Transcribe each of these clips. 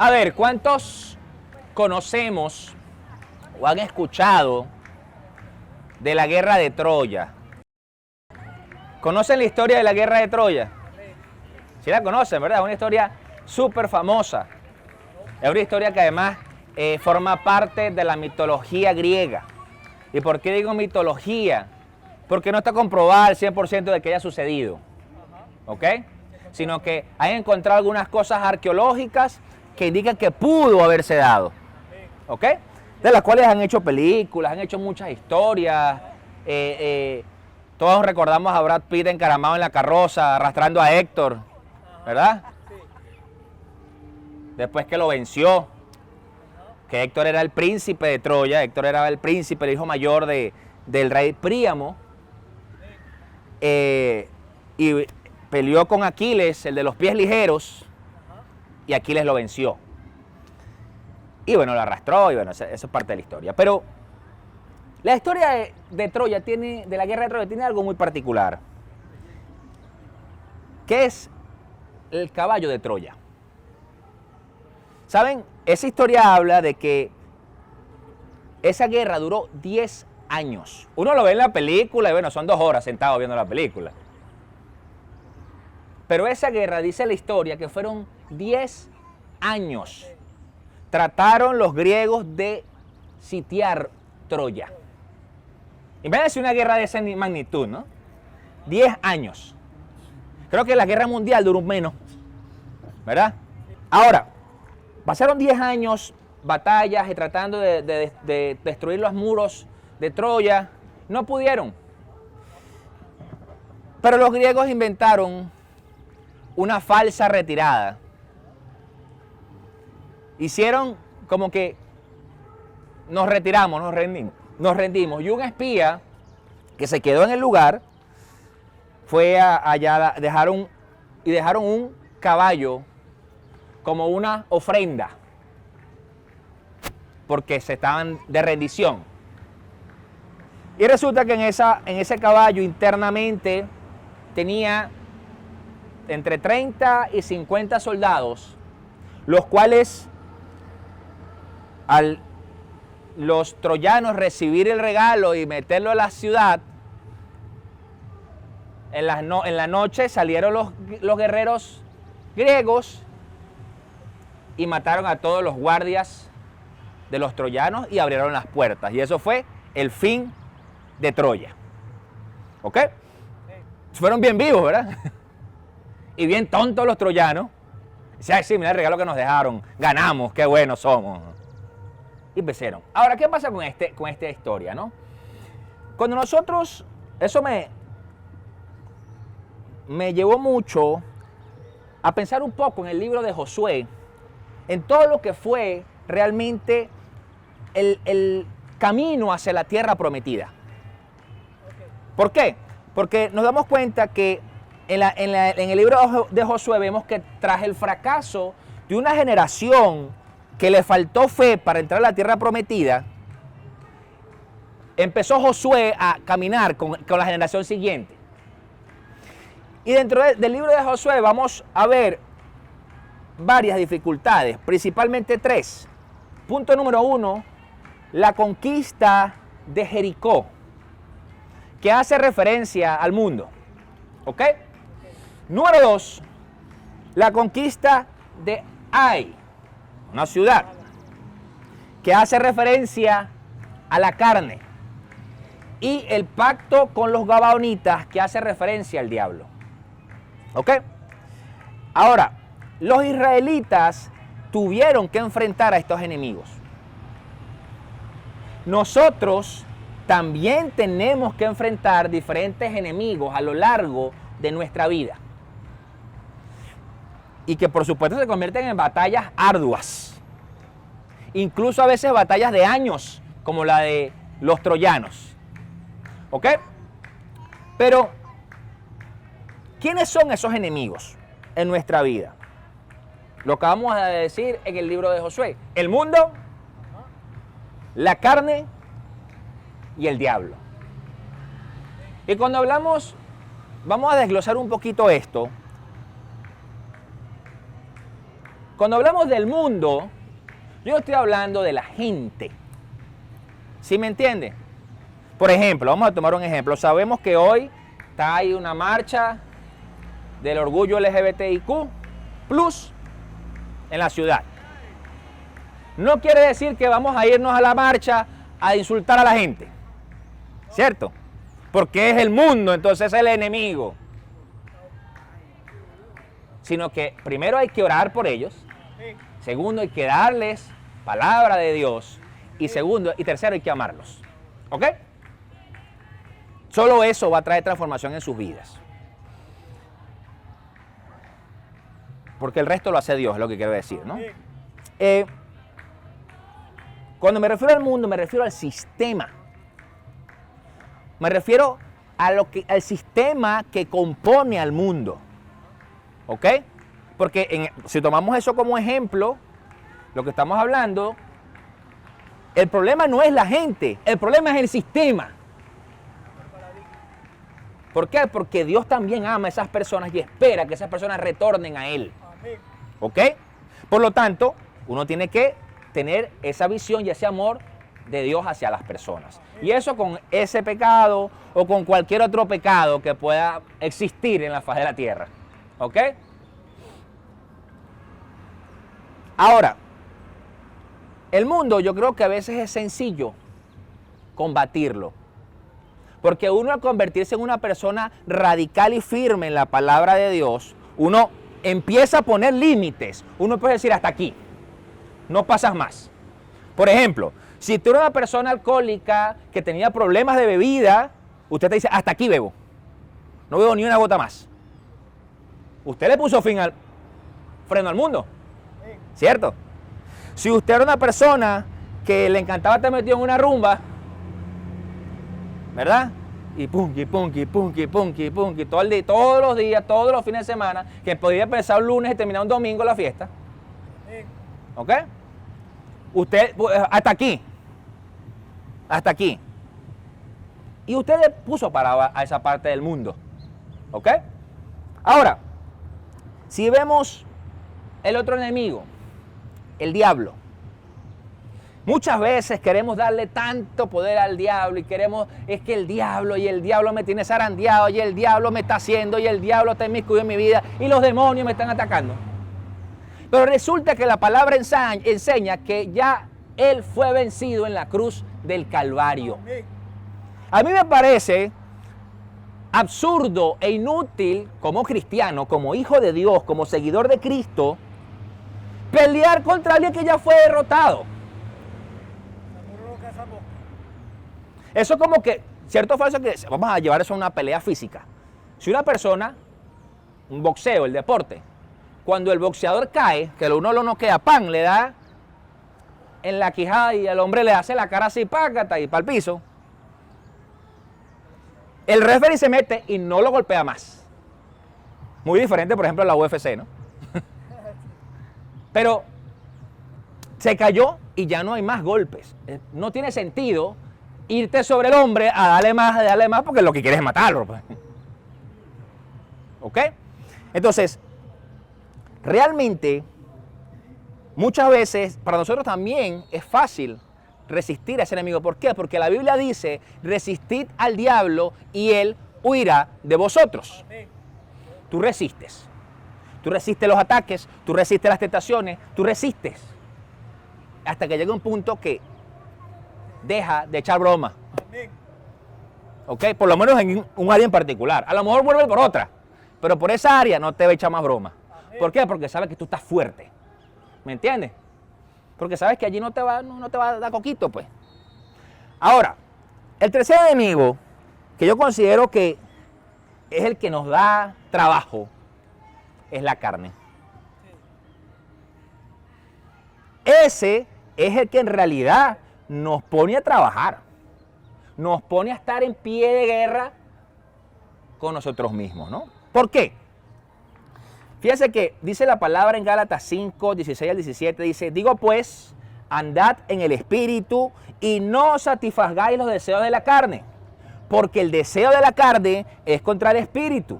A ver, ¿cuántos conocemos o han escuchado de la guerra de Troya? ¿Conocen la historia de la guerra de Troya? Sí la conocen, ¿verdad? Es una historia súper famosa. Es una historia que además forma parte de la mitología griega. ¿Y por qué digo mitología? Porque no está comprobada al 100% de que haya sucedido. ¿Ok? Sino que hay encontrado algunas cosas arqueológicas que indican que pudo haberse dado. ¿Ok? De las cuales han hecho películas, han hecho muchas historias. Todos recordamos a Brad Pitt encaramado en la carroza, arrastrando a Héctor, ¿verdad? Después que lo venció, que Héctor era el príncipe de Troya, Héctor era el príncipe, el hijo mayor del rey Príamo, y peleó con Aquiles, el de los pies ligeros, y Aquiles lo venció. Y bueno, lo arrastró, y bueno, eso es parte de la historia. Pero la historia de Troya de la guerra de Troya tiene algo muy particular, que es el caballo de Troya. ¿Saben? Esa historia habla de que esa guerra duró 10 años. Uno lo ve en la película y bueno, son 2 horas sentados viendo la película. Pero esa guerra, dice la historia, que fueron 10 años. Trataron los griegos de sitiar Troya. Imagínense una guerra de esa magnitud, ¿no? 10 años. Creo que la guerra mundial duró menos, ¿verdad? Ahora, pasaron 10 años, batallas y tratando de destruir los muros de Troya. No pudieron. Pero los griegos inventaron una falsa retirada. Hicieron como que nos retiramos, nos rendimos. Y un espía que se quedó en el lugar fue allá, dejaron un caballo como una ofrenda, porque se estaban de rendición. Y resulta que en ese caballo internamente tenía entre 30 y 50 soldados, los cuales al los troyanos recibir el regalo y meterlo a la ciudad, en la noche salieron los guerreros griegos y mataron a todos los guardias de los troyanos y abrieron las puertas. Y eso fue el fin de Troya. ¿Ok? Fueron bien vivos, ¿verdad? Y bien tontos los troyanos. Decían, sí, mira el regalo que nos dejaron. Ganamos, qué buenos somos. Y vencieron. Ahora, ¿qué pasa con esta historia, no? Cuando nosotros, eso me llevó mucho a pensar un poco en el libro de Josué, en todo lo que fue realmente el camino hacia la tierra prometida. ¿Por qué? Porque nos damos cuenta que en el libro de Josué vemos que tras el fracaso de una generación que le faltó fe para entrar a la tierra prometida, empezó Josué a caminar con la generación siguiente. Y dentro del libro de Josué vamos a ver varias dificultades, principalmente 3. Punto número 1, la conquista de Jericó, que hace referencia al mundo. ¿Ok? Número 2, la conquista de Ai, una ciudad, que hace referencia a la carne. Y el pacto con los gabaonitas, que hace referencia al diablo. ¿Ok? Ahora, los israelitas tuvieron que enfrentar a estos enemigos. Nosotros también tenemos que enfrentar diferentes enemigos a lo largo de nuestra vida. Y que por supuesto se convierten en batallas arduas. Incluso a veces batallas de años, como la de los troyanos. ¿Ok? Pero, ¿quiénes son esos enemigos en nuestra vida? Lo acabamos de decir en el libro de Josué. El mundo, la carne y el diablo. Y cuando hablamos, vamos a desglosar un poquito esto. Cuando hablamos del mundo, yo no estoy hablando de la gente. ¿Sí me entiende? Por ejemplo, vamos a tomar un ejemplo. Sabemos que hoy hay una marcha del orgullo LGBTIQ+ en la ciudad. No quiere decir que vamos a irnos a la marcha a insultar a la gente, ¿cierto? Porque es el mundo, entonces es el enemigo. Sino que primero hay que orar por ellos, segundo hay que darles palabra de Dios y segundo y tercero hay que amarlos. ¿Ok? Solo eso va a traer transformación en sus vidas. Porque el resto lo hace Dios, es lo que quiero decir, ¿no? Cuando me refiero al mundo, me refiero al sistema. Me refiero a al sistema que compone al mundo. ¿Ok? Porque si tomamos eso como ejemplo, lo que estamos hablando, el problema no es la gente, el problema es el sistema. ¿Por qué? Porque Dios también ama a esas personas y espera que esas personas retornen a Él. ¿Ok? Por lo tanto, uno tiene que tener esa visión y ese amor de Dios hacia las personas. Y eso con ese pecado o con cualquier otro pecado que pueda existir en la faz de la tierra. ¿Ok? Ahora, el mundo yo creo que a veces es sencillo combatirlo. Porque uno al convertirse en una persona radical y firme en la palabra de Dios, uno empieza a poner límites. Uno puede decir hasta aquí, no pasas más. Por ejemplo, si tú eres una persona alcohólica que tenía problemas de bebida, usted te dice hasta aquí bebo, no bebo ni una gota más. Usted le puso freno al mundo, ¿cierto? Si usted era una persona que le encantaba estar metido en una rumba, ¿verdad? Y punky, punky, punky, punky, punky, todo el día, todos los días, todos los fines de semana, que podía empezar un lunes y terminar un domingo la fiesta. ¿Ok? Usted, hasta aquí. Hasta aquí. Y usted le puso para a esa parte del mundo. ¿Ok? Ahora, si vemos el otro enemigo, el diablo. Muchas veces queremos darle tanto poder al diablo y es que el diablo me tiene zarandeado y el diablo me está haciendo y el diablo está inmiscuido en mi vida y los demonios me están atacando. Pero resulta que la palabra enseña que ya Él fue vencido en la cruz del Calvario. A mí me parece absurdo e inútil como cristiano, como hijo de Dios, como seguidor de Cristo, pelear contra alguien que ya fue derrotado. Eso como que, cierto o falso, que vamos a llevar eso a una pelea física. Si una persona, un boxeo, el deporte, cuando el boxeador cae, que uno lo noquea, ¡pam!, le da en la quijada y el hombre le hace la cara así, págata, y para el piso. El referee se mete y no lo golpea más. Muy diferente, por ejemplo, a la UFC, ¿no? Pero se cayó y ya no hay más golpes. No tiene sentido irte sobre el hombre a darle más, porque lo que quieres es matarlo. Pues. ¿Ok? Entonces, realmente, muchas veces, para nosotros también es fácil resistir a ese enemigo. ¿Por qué? Porque la Biblia dice, resistid al diablo y él huirá de vosotros. Tú resistes. Tú resistes los ataques, tú resistes las tentaciones, tú resistes. Hasta que llega un punto que deja de echar broma. ¿Ok? Por lo menos en un área en particular. A lo mejor vuelve por otra, pero por esa área no te va a echar más broma. ¿Por qué? Porque sabes que tú estás fuerte. ¿Me entiendes? Porque sabes que allí no te va a dar coquito, pues. Ahora, el tercer enemigo, que yo considero que es el que nos da trabajo, es la carne. Ese es el que en realidad nos pone a trabajar, nos pone a estar en pie de guerra con nosotros mismos, ¿no? ¿Por qué? Fíjense que dice la palabra en Gálatas 5, 16 al 17, dice, digo pues, andad en el espíritu y no satisfagáis los deseos de la carne, porque el deseo de la carne es contra el espíritu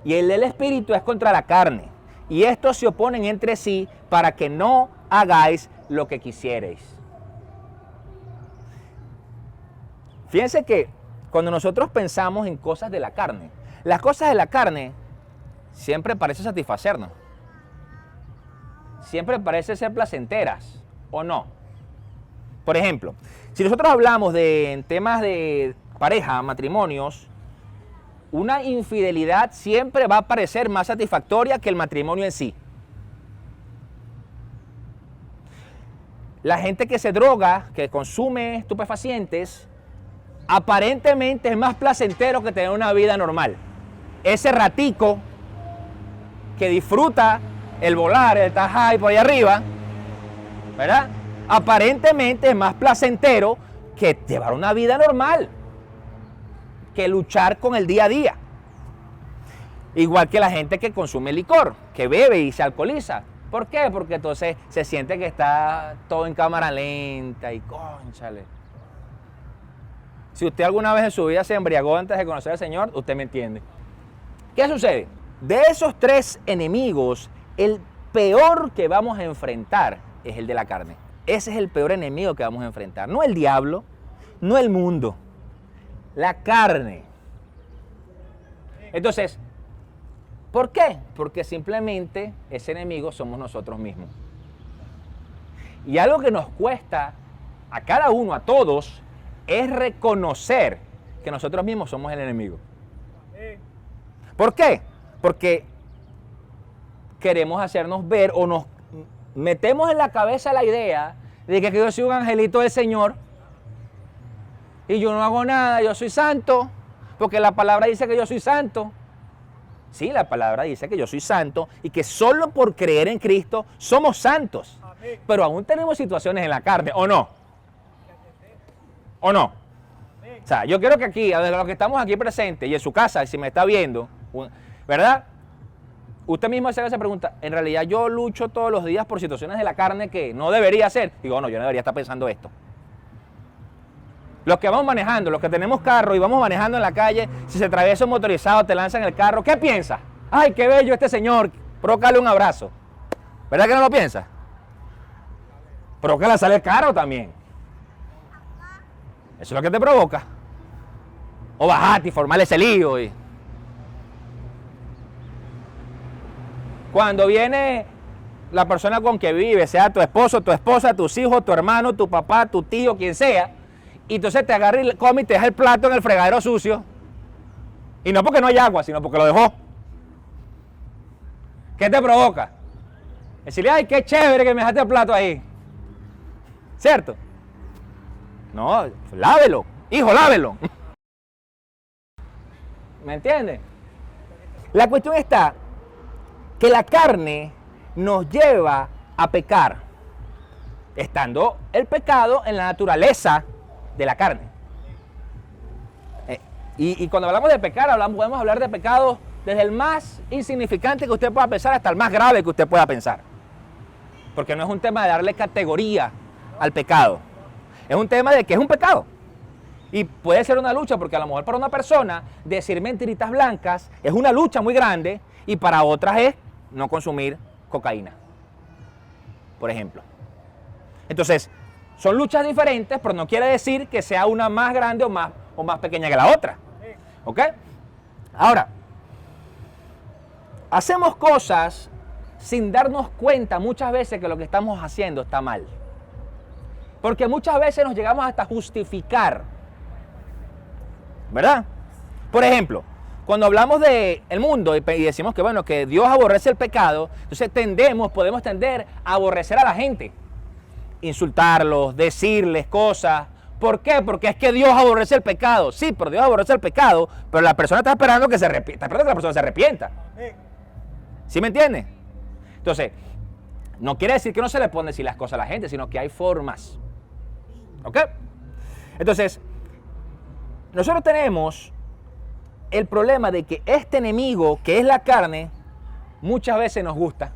y el del espíritu es contra la carne, y estos se oponen entre sí para que no hagáis lo que quisierais. Fíjense que cuando nosotros pensamos en cosas de la carne, las cosas de la carne siempre parecen satisfacernos. Siempre parecen ser placenteras, ¿o no? Por ejemplo, si nosotros hablamos de temas de pareja, matrimonios, una infidelidad siempre va a parecer más satisfactoria que el matrimonio en sí. La gente que se droga, que consume estupefacientes, aparentemente es más placentero que tener una vida normal. Ese ratico que disfruta el volar, el estar high por ahí arriba, ¿verdad? Aparentemente es más placentero que llevar una vida normal, que luchar con el día a día. Igual que la gente que consume licor, que bebe y se alcoholiza. ¿Por qué? Porque entonces se siente que está todo en cámara lenta y cónchale. Si usted alguna vez en su vida se embriagó antes de conocer al Señor, usted me entiende. ¿Qué sucede? De esos tres enemigos, el peor que vamos a enfrentar es el de la carne. Ese es el peor enemigo que vamos a enfrentar. No el diablo, no el mundo, la carne. Entonces, ¿por qué? Porque simplemente ese enemigo somos nosotros mismos. Y algo que nos cuesta a cada uno, a todos, es reconocer que nosotros mismos somos el enemigo. ¿Por qué? Porque queremos hacernos ver o nos metemos en la cabeza la idea de que yo soy un angelito del Señor y yo no hago nada, yo soy santo, porque la palabra dice que yo soy santo. Sí, la palabra dice que yo soy santo y que solo por creer en Cristo somos santos. Amén. Pero aún tenemos situaciones en la carne, ¿o no? ¿O no? Amén. O sea, yo quiero que aquí, a los que estamos aquí presentes y en su casa, si me está viendo, ¿verdad? Usted mismo se hace esa pregunta, en realidad yo lucho todos los días por situaciones de la carne que no debería hacer. Digo, no, yo no debería estar pensando esto. Los que vamos manejando, los que tenemos carro y vamos manejando en la calle, si se atraviesa un motorizado, te lanzan el carro, ¿qué piensas? ¡Ay, qué bello este señor! Provócale un abrazo. ¿Verdad que no lo piensas? Provócale a salir caro también. Eso es lo que te provoca. O bajarte y formar ese lío. Cuando viene la persona con que vive, sea tu esposo, tu esposa, tus hijos, tu hermano, tu papá, tu tío, quien sea, y entonces te agarra y come y te deja el plato en el fregadero sucio. Y no porque no hay agua, sino porque lo dejó. ¿Qué te provoca? Decirle, ay, qué chévere que me dejaste el plato ahí. ¿Cierto? No, lávelo. Hijo, lávelo. ¿Me entiendes? La cuestión está que la carne nos lleva a pecar, estando el pecado en la naturaleza de la carne. Y cuando hablamos de pecar, podemos hablar de pecados desde el más insignificante que usted pueda pensar hasta el más grave que usted pueda pensar. Porque no es un tema de darle categoría al pecado. Es un tema de que es un pecado. Y puede ser una lucha, porque a lo mejor para una persona decir mentiritas blancas es una lucha muy grande y para otras es no consumir cocaína, por ejemplo. Entonces, son luchas diferentes, pero no quiere decir que sea una más grande o más pequeña que la otra. ¿Ok? Ahora, hacemos cosas sin darnos cuenta muchas veces que lo que estamos haciendo está mal. Porque muchas veces nos llegamos hasta justificar, ¿verdad? Por ejemplo, cuando hablamos del mundo y decimos que, bueno, que Dios aborrece el pecado, entonces podemos tender a aborrecer a la gente. Insultarlos, decirles cosas. ¿Por qué? Porque es que Dios aborrece el pecado. Sí, pero Dios aborrece el pecado, pero la persona está esperando que se arrepienta, está esperando que la persona se arrepienta. ¿Sí me entiendes? Entonces, no quiere decir que no se le pueden decir las cosas a la gente, sino que hay formas. ¿Ok? Entonces, nosotros tenemos el problema de que este enemigo, que es la carne, muchas veces nos gusta.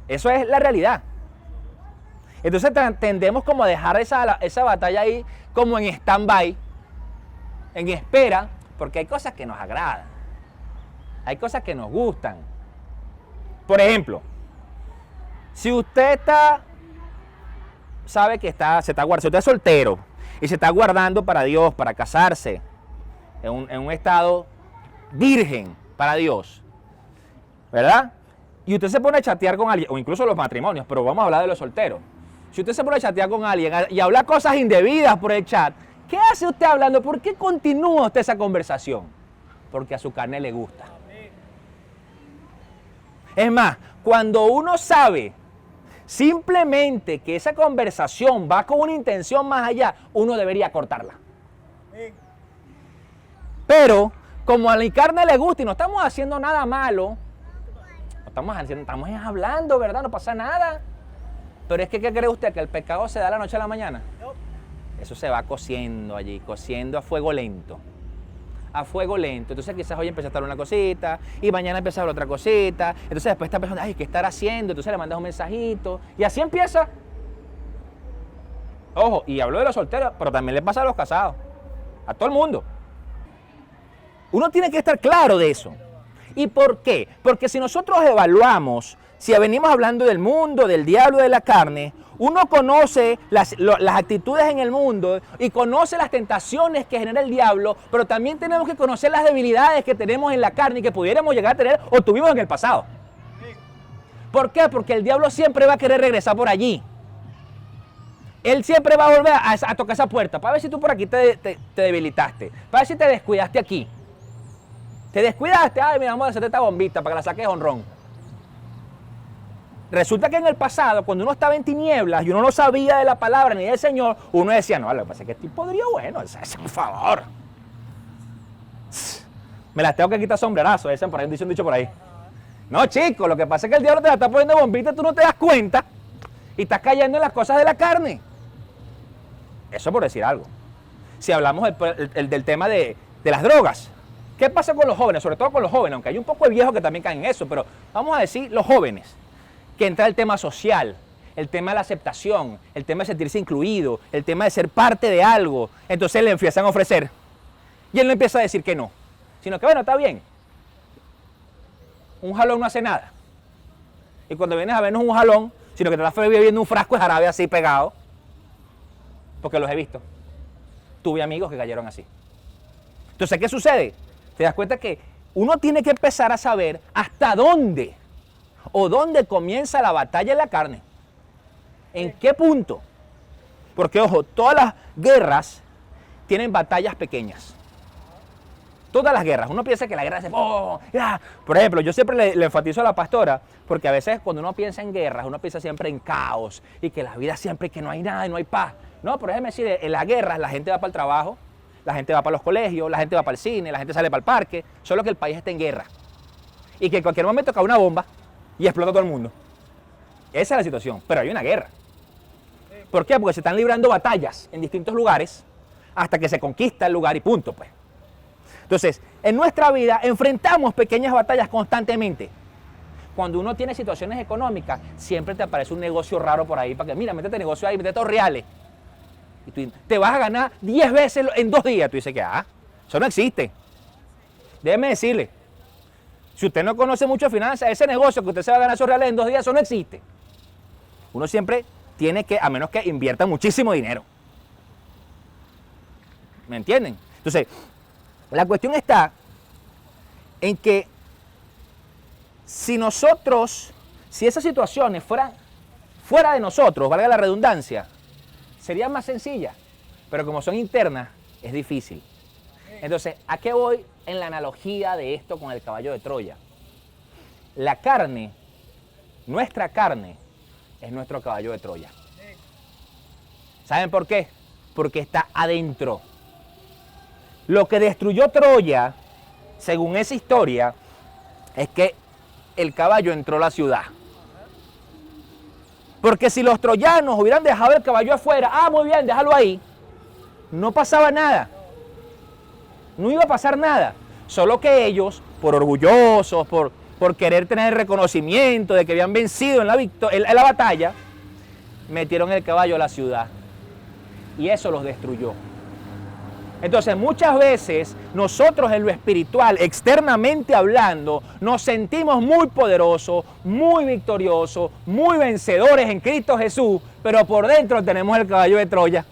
Eso es la realidad. Entonces tendemos como a dejar esa batalla ahí como en stand-by, en espera, porque hay cosas que nos agradan. Hay cosas que nos gustan. Por ejemplo, si usted sabe que si usted es soltero y se está guardando para Dios, para casarse, en un estado virgen para Dios, ¿verdad? Y usted se pone a chatear con alguien, o incluso los matrimonios, pero vamos a hablar de los solteros. Si usted se pone a chatear con alguien y habla cosas indebidas por el chat, ¿qué hace usted hablando? ¿Por qué continúa usted esa conversación? Porque a su carne le gusta. Es más, cuando uno sabe simplemente que esa conversación va con una intención más allá, uno debería cortarla. Pero, como a mi carne le gusta y no estamos haciendo nada malo, estamos hablando, ¿verdad? No pasa nada. Pero es que, ¿qué cree usted? ¿Que el pecado se da la noche a la mañana? Eso se va cociendo allí, cociendo a fuego lento. A fuego lento. Entonces quizás hoy empieza a estar una cosita y mañana empieza a ver otra cosita. Entonces después está pensando, ay, ¿qué estar haciendo? Entonces le mandas un mensajito y así empieza. Ojo, y hablo de los solteros, pero también le pasa a los casados. A todo el mundo. Uno tiene que estar claro de eso. ¿Y por qué? Porque si nosotros evaluamos, si venimos hablando del mundo, del diablo, de la carne, uno conoce las actitudes en el mundo y conoce las tentaciones que genera el diablo, pero también tenemos que conocer las debilidades que tenemos en la carne y que pudiéramos llegar a tener o tuvimos en el pasado. ¿Por qué? Porque el diablo siempre va a querer regresar por allí. Él siempre va a volver a tocar esa puerta para ver si tú por aquí te debilitaste, para ver si te descuidaste aquí. Te descuidaste, ay, mira, vamos a hacerte esta bombita para que la saques honrón. Resulta que en el pasado, cuando uno estaba en tinieblas y uno no sabía de la palabra ni del Señor, uno decía, no, lo que pasa es que este podría, bueno, por favor. Me las tengo que quitar sombrerazo, ese por ahí un dicho por ahí. No, chico, lo que pasa es que el diablo te la está poniendo bombita y tú no te das cuenta y estás cayendo en las cosas de la carne. Eso por decir algo. Si hablamos del tema de las drogas, ¿qué pasa con los jóvenes? Sobre todo con los jóvenes, aunque hay un poco de viejos que también caen en eso, pero vamos a decir los jóvenes, que entra el tema social, el tema de la aceptación, el tema de sentirse incluido, el tema de ser parte de algo. Entonces le empiezan a ofrecer y él no empieza a decir que no, sino que bueno, está bien. Un jalón no hace nada. Y cuando vienes a ver no es un jalón, sino que te estás bebiendo un frasco de jarabe así pegado, porque los he visto. Tuve amigos que cayeron así. Entonces, ¿qué sucede? Te das cuenta que uno tiene que empezar a saber hasta dónde o dónde comienza la batalla en la carne. ¿En qué punto? Porque, ojo, todas las guerras tienen batallas pequeñas. Todas las guerras. Uno piensa que la guerra es... Oh, ya. Por ejemplo, yo siempre le enfatizo a la pastora, porque a veces cuando uno piensa en guerras, uno piensa siempre en caos y que la vida siempre que no hay nada y no hay paz. No, por ejemplo, decir, en las guerras la gente va para el trabajo, la gente va para los colegios, la gente va para el cine, la gente sale para el parque, solo que el país está en guerra. Y que en cualquier momento cae una bomba y explota todo el mundo. Esa es la situación, pero hay una guerra. ¿Por qué? Porque se están librando batallas en distintos lugares hasta que se conquista el lugar y punto, pues. Entonces, en nuestra vida enfrentamos pequeñas batallas constantemente. Cuando uno tiene situaciones económicas, siempre te aparece un negocio raro por ahí para que, mira, métete negocio ahí, métete reales. Y tú te vas a ganar 10 veces en 2 días. Tú dices que, eso no existe. Déjeme decirle, si usted no conoce mucho de finanzas, ese negocio que usted se va a ganar esos reales en 2 días, eso no existe. Uno siempre tiene que, a menos que invierta muchísimo dinero. ¿Me entienden? Entonces, la cuestión está en que si esas situaciones fueran fuera de nosotros, valga la redundancia, serían más sencillas, pero como son internas, es difícil. Entonces, ¿a qué voy en la analogía de esto con el caballo de Troya? La carne, nuestra carne, es nuestro caballo de Troya. ¿Saben por qué? Porque está adentro. Lo que destruyó Troya, según esa historia, es que el caballo entró a la ciudad. Porque si los troyanos hubieran dejado el caballo afuera, muy bien, déjalo ahí, no pasaba nada. No iba a pasar nada. Solo que ellos, por orgullosos, por querer tener el reconocimiento de que habían vencido en la batalla, metieron el caballo a la ciudad. Y eso los destruyó. Entonces, muchas veces nosotros en lo espiritual, externamente hablando, nos sentimos muy poderosos, muy victoriosos, muy vencedores en Cristo Jesús, pero por dentro tenemos el caballo de Troya.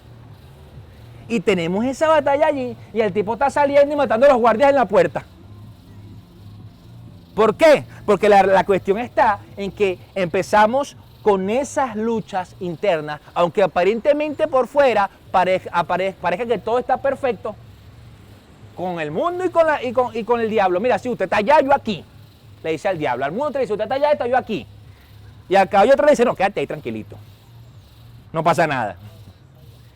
Y tenemos esa batalla allí y el tipo está saliendo y matando a los guardias en la puerta. ¿Por qué? Porque la cuestión está en que empezamos con esas luchas internas, aunque aparentemente por fuera parezca que todo está perfecto, con el mundo y con el diablo. Mira, si usted está allá, yo aquí, le dice al diablo. Al mundo te dice, usted está allá, está yo aquí. Y al caballo otro le dice, no, quédate ahí tranquilito, no pasa nada.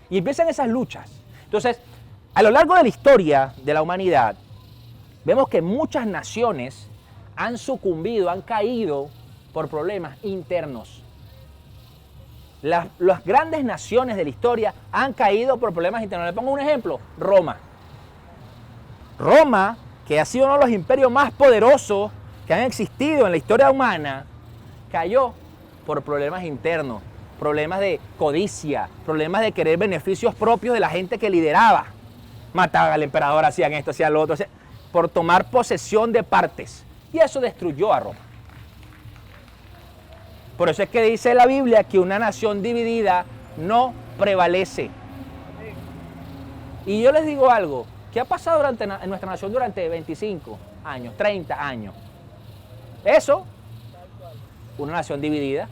Y empiezan esas luchas. Entonces, a lo largo de la historia de la humanidad, vemos que muchas naciones han sucumbido, han caído por problemas internos. Las grandes naciones de la historia han caído por problemas internos. Le pongo un ejemplo, Roma. Roma, que ha sido uno de los imperios más poderosos que han existido en la historia humana, cayó por problemas internos, problemas de codicia, problemas de querer beneficios propios de la gente que lideraba. Mataban al emperador, hacían esto, hacían lo otro, por tomar posesión de partes. Y eso destruyó a Roma. Por eso es que dice la Biblia que una nación dividida no prevalece. Y yo les digo algo, ¿qué ha pasado en nuestra nación durante 25 años, 30 años? Eso, una nación dividida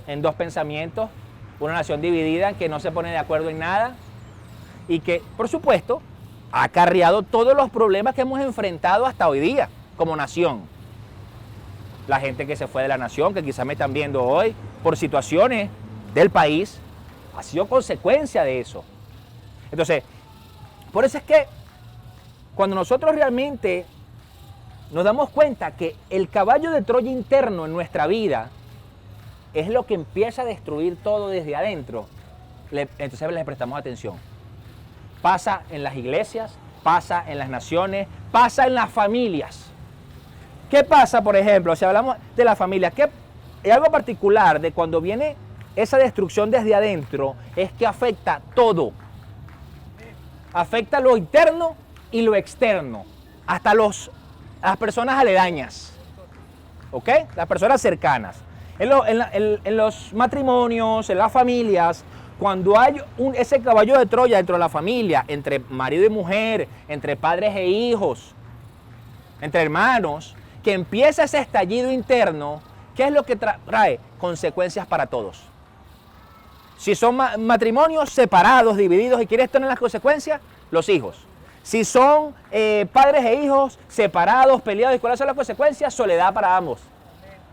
en dos pensamientos, una nación dividida en que no se pone de acuerdo en nada y que, por supuesto, ha acarreado todos los problemas que hemos enfrentado hasta hoy día como nación. La gente que se fue de la nación, que quizás me están viendo hoy, por situaciones del país, ha sido consecuencia de eso. Entonces, por eso es que cuando nosotros realmente nos damos cuenta que el caballo de Troya interno en nuestra vida es lo que empieza a destruir todo desde adentro, entonces les prestamos atención. Pasa en las iglesias, pasa en las naciones, pasa en las familias. ¿Qué pasa, por ejemplo, si hablamos de la familia? Hay algo particular de cuando viene esa destrucción desde adentro, es que afecta todo. Afecta lo interno y lo externo, hasta las personas aledañas, ¿ok? Las personas cercanas. En los matrimonios, en las familias, cuando hay ese caballo de Troya dentro de la familia, entre marido y mujer, entre padres e hijos, entre hermanos, que empieza ese estallido interno, ¿qué es lo que trae? Consecuencias para todos. Si son matrimonios separados, divididos, ¿y quieres tener las consecuencias? Los hijos. Si son padres e hijos separados, peleados, ¿y cuáles son las consecuencias? Soledad para ambos.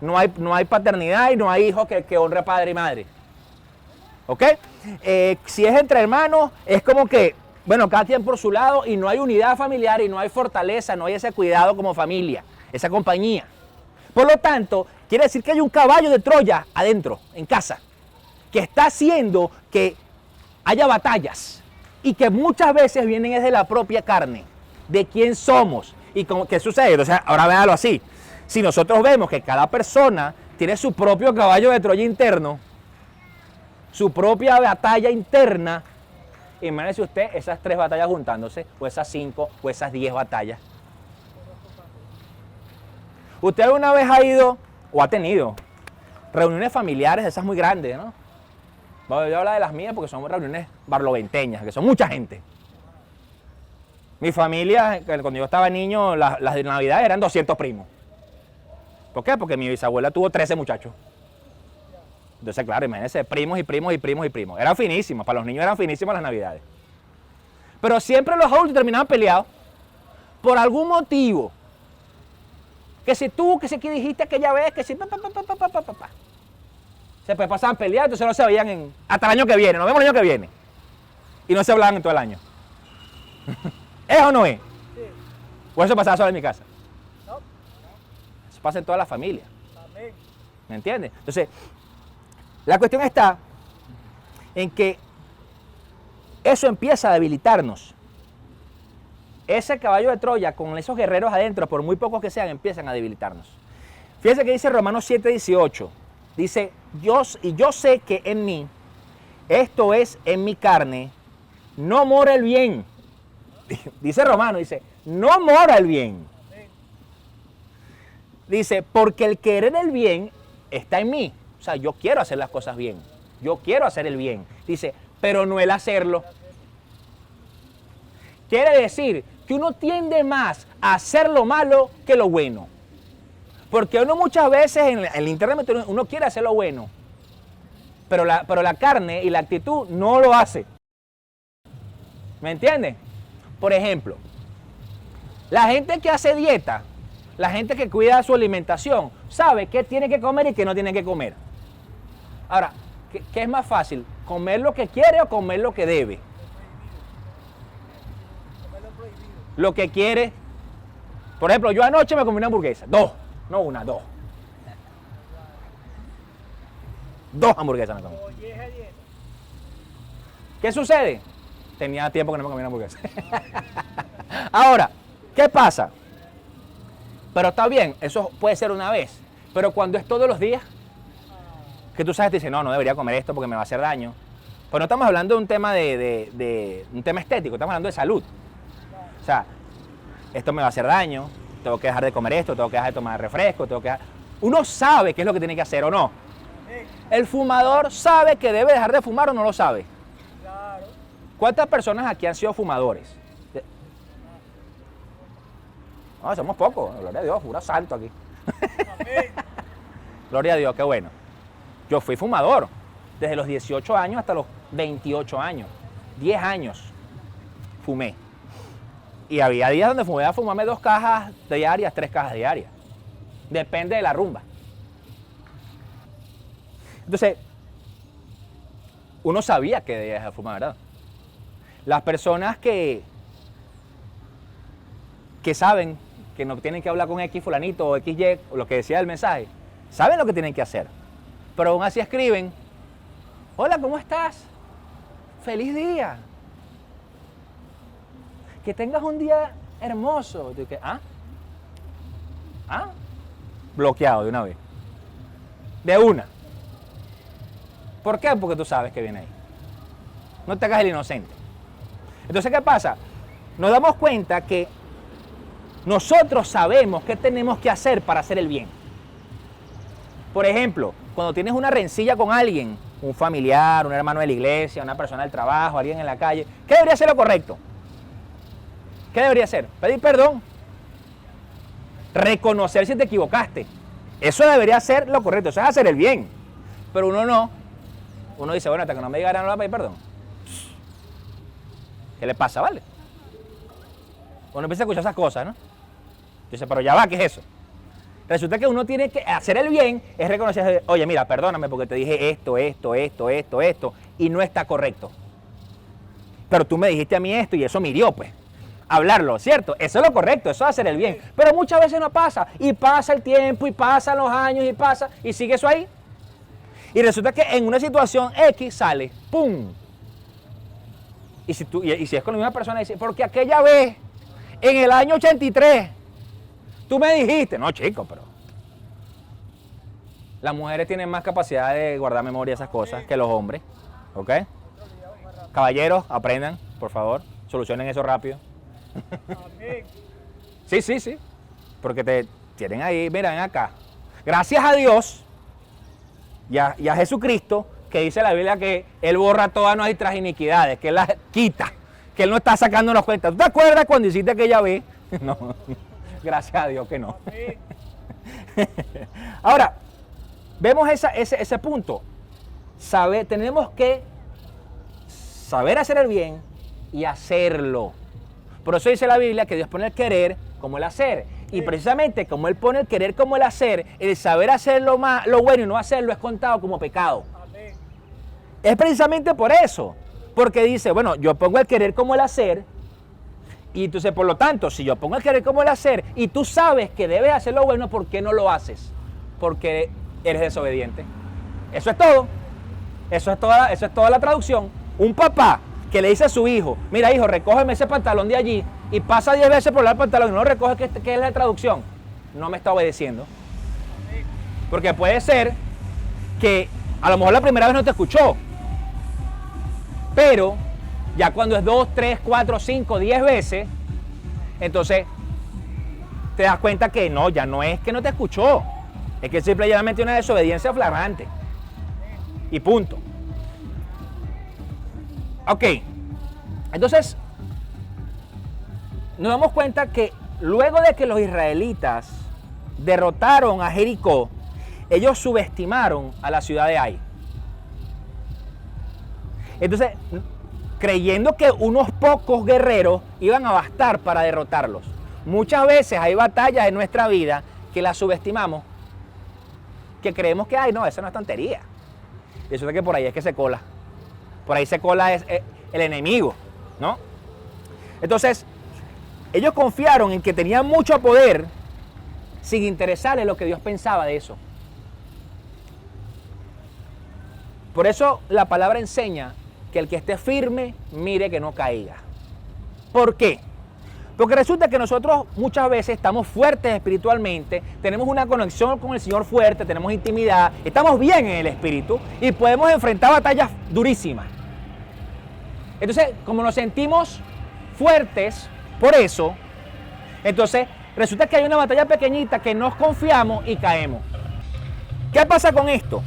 No hay paternidad y no hay hijos que honre a padre y madre. ¿Ok? Si es entre hermanos, es como que, bueno, cada quien por su lado y no hay unidad familiar y no hay fortaleza, no hay ese cuidado como familia, esa compañía. Por lo tanto, quiere decir que hay un caballo de Troya adentro, en casa, que está haciendo que haya batallas y que muchas veces vienen desde la propia carne, de quién somos y qué sucede. O sea, ahora véalo así. Si nosotros vemos que cada persona tiene su propio caballo de Troya interno, su propia batalla interna, imagínese usted esas 3 batallas juntándose, o esas 5, o esas 10 batallas. ¿Usted alguna vez ha ido o ha tenido reuniones familiares de esas muy grandes, no? Voy a hablar de las mías porque son reuniones barloventeñas, que son mucha gente. Mi familia, cuando yo estaba niño, las de Navidad eran 200 primos. ¿Por qué? Porque mi bisabuela tuvo 13 muchachos. Entonces, claro, imagínense, primos y primos y primos y primos. Eran finísimas, para los niños eran finísimas las Navidades. Pero siempre los adultos terminaban peleados por algún motivo. Que si tú, que si aquí dijiste aquella vez, que si se pues pasaban peleando, entonces no se veían hasta el año que viene. Nos vemos el año que viene. Y no se hablaban en todo el año. ¿Es o no es? Sí. ¿O eso pasaba solo en mi casa? No. Eso pasa en toda la familia. Amén. ¿Me entiendes? Entonces, la cuestión está en que eso empieza a debilitarnos. Ese caballo de Troya con esos guerreros adentro, por muy pocos que sean, empiezan a debilitarnos. Fíjense que dice Romanos 7:18. Dice, yo sé que en mí, esto es en mi carne, no mora el bien. Dice Romano, dice, no mora el bien. Dice, porque el querer el bien está en mí. O sea, yo quiero hacer las cosas bien. Yo quiero hacer el bien. Dice, pero no el hacerlo. Quiere decir que uno tiende más a hacer lo malo que lo bueno. Porque uno muchas veces en el internet uno quiere hacer lo bueno. Pero la carne y la actitud no lo hace. ¿Me entiendes? Por ejemplo, la gente que hace dieta, la gente que cuida su alimentación, sabe qué tiene que comer y qué no tiene que comer. Ahora, ¿qué es más fácil? ¿Comer lo que quiere o comer lo que debe? Lo que quiere. Por ejemplo, yo anoche me comí una hamburguesa. 2, no una, 2. 2 hamburguesas me comí. ¿Qué sucede? Tenía tiempo que no me comía una hamburguesa. Ahora, ¿qué pasa? Pero está bien, eso puede ser una vez. Pero cuando es todos los días, que tú sabes, te dices, no debería comer esto porque me va a hacer daño. Pues no estamos hablando de un tema de un tema estético, estamos hablando de salud. O sea, esto me va a hacer daño, tengo que dejar de comer esto, tengo que dejar de tomar refresco, Uno sabe qué es lo que tiene que hacer o no. El fumador sabe que debe dejar de fumar o no lo sabe. Claro. ¿Cuántas personas aquí han sido fumadores? No, somos pocos, gloria a Dios, puro salto aquí. Gloria a Dios, qué bueno. Yo fui fumador desde los 18 años hasta los 28 años. 10 años fumé. Y había días donde fumé a fumarme 2 cajas diarias, 3 cajas diarias. Depende de la rumba. Entonces, uno sabía que debía dejar de fumar, ¿verdad? Las personas que saben que no tienen que hablar con X fulanito o XY, o lo que decía el mensaje, saben lo que tienen que hacer. Pero aún así escriben, hola, ¿cómo estás? ¡Feliz día! Que tengas un día hermoso. Bloqueado de una vez. De una. ¿Por qué? Porque tú sabes que viene ahí. No te hagas el inocente. Entonces, ¿qué pasa? Nos damos cuenta que nosotros sabemos qué tenemos que hacer para hacer el bien. Por ejemplo, cuando tienes una rencilla con alguien, un familiar, un hermano de la iglesia, una persona del trabajo, alguien en la calle, ¿qué debería ser lo correcto? ¿Qué debería ser? Pedir perdón. Reconocer si te equivocaste. Eso debería ser lo correcto, eso es hacer el bien. Pero uno no. Uno dice, bueno, hasta que no me diga no le voy a pedir perdón. ¿Qué le pasa, vale? Uno empieza a escuchar esas cosas, ¿no? Dice, pero ya va, ¿qué es eso? Resulta que uno tiene que hacer el bien, es reconocer, oye, mira, perdóname porque te dije esto, y no está correcto. Pero tú me dijiste a mí esto y eso me hirió, pues. Hablarlo, ¿cierto? Eso es lo correcto, eso es hacer el bien. Pero muchas veces no pasa, y pasa el tiempo, y pasan los años, y sigue eso ahí. Y resulta que en una situación X sale, ¡pum! Y si es con la misma persona, dice, porque aquella vez, en el año 83, tú me dijiste, no chico, pero las mujeres tienen más capacidad de guardar memoria de esas cosas que los hombres, ¿ok? Caballeros, aprendan, por favor, solucionen eso rápido. Sí, porque te tienen ahí, mira, ven acá. Gracias a Dios y a Jesucristo, que dice la Biblia que Él borra todas nuestras iniquidades, que Él las quita, que Él no está sacándonos cuenta. ¿Tú te acuerdas cuando hiciste aquella vez? No, gracias a Dios que no. Ahora, vemos ese punto. Tenemos que saber hacer el bien y hacerlo. Por eso dice la Biblia que Dios pone el querer como el hacer. Y precisamente como Él pone el querer como el hacer, el saber hacer lo bueno y no hacerlo es contado como pecado. Amén. Es precisamente por eso. Porque dice, bueno, yo pongo el querer como el hacer. Y entonces, por lo tanto, si yo pongo el querer como el hacer y tú sabes que debes hacer lo bueno, ¿por qué no lo haces? Porque eres desobediente. Eso es todo. Eso es toda la traducción. Un papá que le dice a su hijo, mira hijo, recógeme ese pantalón de allí, y pasa 10 veces por el pantalón y no lo recoge, ¿qué es la traducción? No me está obedeciendo. Porque puede ser que a lo mejor la primera vez no te escuchó, pero Ya cuando es 2, 3, 4, 5, 10 veces, entonces te das cuenta que no, ya no es que no te escuchó, es que simplemente una desobediencia flagrante. Y punto. Ok, entonces nos damos cuenta que luego de que los israelitas derrotaron a Jericó, ellos subestimaron a la ciudad de Ai. Entonces, creyendo que unos pocos guerreros iban a bastar para derrotarlos. Muchas veces hay batallas en nuestra vida que las subestimamos, que creemos que, ay, no, eso no es tontería. Y eso es que por ahí es que se cola. Por ahí se cola es el enemigo, ¿no? Entonces, ellos confiaron en que tenían mucho poder sin interesarles lo que Dios pensaba de eso. Por eso la palabra enseña que el que esté firme, mire que no caiga. ¿Por qué? Porque resulta que nosotros muchas veces estamos fuertes espiritualmente, tenemos una conexión con el Señor fuerte, tenemos intimidad, estamos bien en el espíritu y podemos enfrentar batallas durísimas. Entonces, como nos sentimos fuertes por eso, entonces resulta que hay una batalla pequeñita que nos confiamos y caemos. ¿Qué pasa con esto?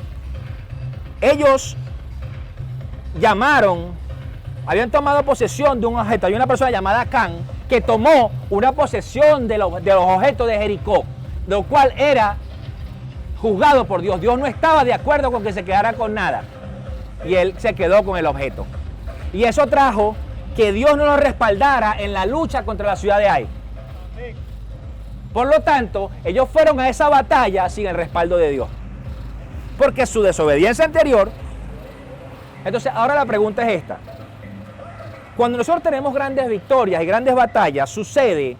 Ellos habían tomado posesión de un objeto. Hay una persona llamada Acán que tomó una posesión de los objetos de Jericó, lo cual era juzgado por Dios. Dios no estaba de acuerdo con que se quedara con nada y él se quedó con el objeto. Y eso trajo que Dios no lo respaldara en la lucha contra la ciudad de Ai. Por lo tanto, ellos fueron a esa batalla sin el respaldo de Dios, porque su desobediencia anterior. Entonces, ahora la pregunta es esta. Cuando nosotros tenemos grandes victorias y grandes batallas, sucede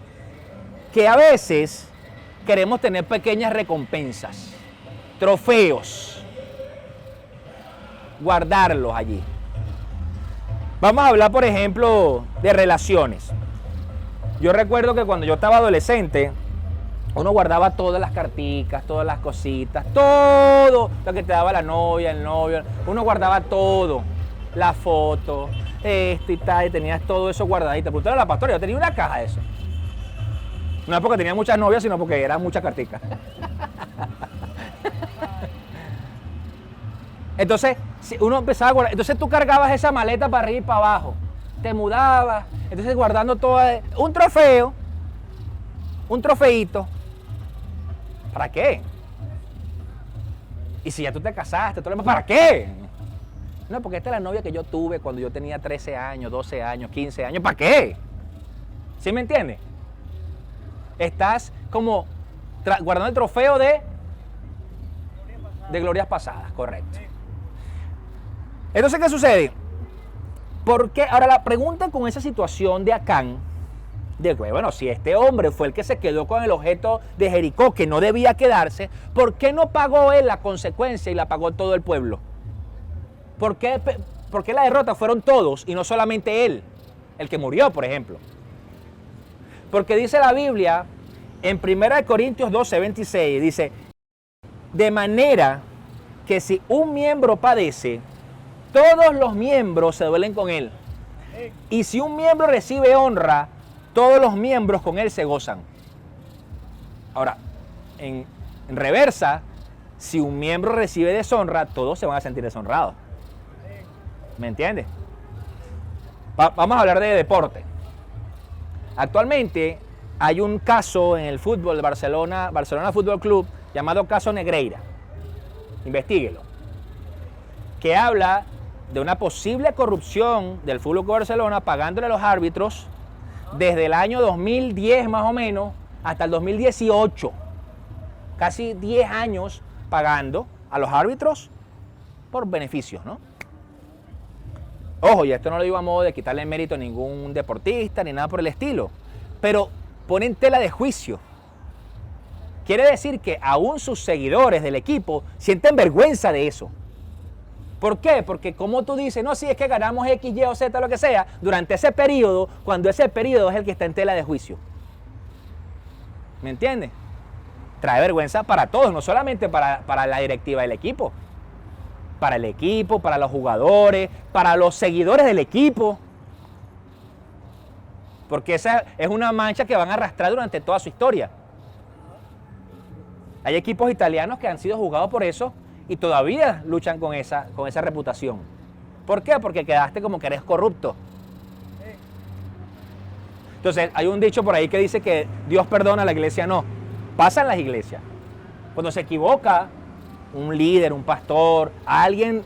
que a veces queremos tener pequeñas recompensas, trofeos, guardarlos allí. Vamos a hablar, por ejemplo, de relaciones. Yo recuerdo que cuando yo estaba adolescente, uno guardaba todas las carticas, todas las cositas, todo lo que te daba la novia, el novio. Uno guardaba todo, la foto, esto y tal, y tenías todo eso guardadito. Pero la pastora, yo tenía una caja de eso. No es porque tenía muchas novias, sino porque eran muchas carticas. Entonces, uno empezaba a guardar. Entonces tú cargabas esa maleta para arriba y para abajo. Te mudabas. Entonces guardando todo. Un trofeo. Un trofeito. ¿Para qué? Y si ya tú te casaste, ¿para qué? No, porque esta es la novia que yo tuve cuando yo tenía 13 años, 12 años, 15 años. ¿Para qué? ¿Sí me entiendes? Estás como guardando el trofeo de glorias pasadas, correcto. Entonces, ¿qué sucede? ¿Por qué? Ahora la pregunta con esa situación de Acán, de que, bueno, si este hombre fue el que se quedó con el objeto de Jericó, que no debía quedarse, ¿por qué no pagó él la consecuencia y la pagó todo el pueblo? ¿Por qué la derrota fueron todos y no solamente él, el que murió, por ejemplo? Porque dice la Biblia en 1 Corintios 12, 26, dice, de manera que si un miembro padece, todos los miembros se duelen con él. Y si un miembro recibe honra, todos los miembros con él se gozan. Ahora, en reversa, si un miembro recibe deshonra, todos se van a sentir deshonrados. ¿Me entiendes? Vamos a hablar de deporte. Actualmente hay un caso en el fútbol de Barcelona Fútbol Club, llamado caso Negreira. Investíguelo. Que habla de una posible corrupción del Fútbol Club Barcelona pagándole a los árbitros desde el año 2010 más o menos hasta el 2018. Casi 10 años pagando a los árbitros por beneficios, ¿no? Ojo, y esto no lo digo a modo de quitarle mérito a ningún deportista ni nada por el estilo, pero ponen tela de juicio. Quiere decir que aún sus seguidores del equipo sienten vergüenza de eso. ¿Por qué? Porque como tú dices, no, si es que ganamos X, Y o Z, lo que sea, durante ese periodo, cuando ese periodo es el que está en tela de juicio. ¿Me entiendes? Trae vergüenza para todos, no solamente para la directiva del equipo. Para el equipo, para los jugadores, para los seguidores del equipo. porque esa es una mancha que van a arrastrar durante toda su historia. Hay equipos italianos que han sido juzgados por eso y todavía luchan con esa reputación. ¿Por qué? Porque quedaste como que eres corrupto. Entonces, hay un dicho por ahí que dice que Dios perdona, la iglesia no. Pasa en las iglesias. Cuando se equivoca un líder, un pastor, alguien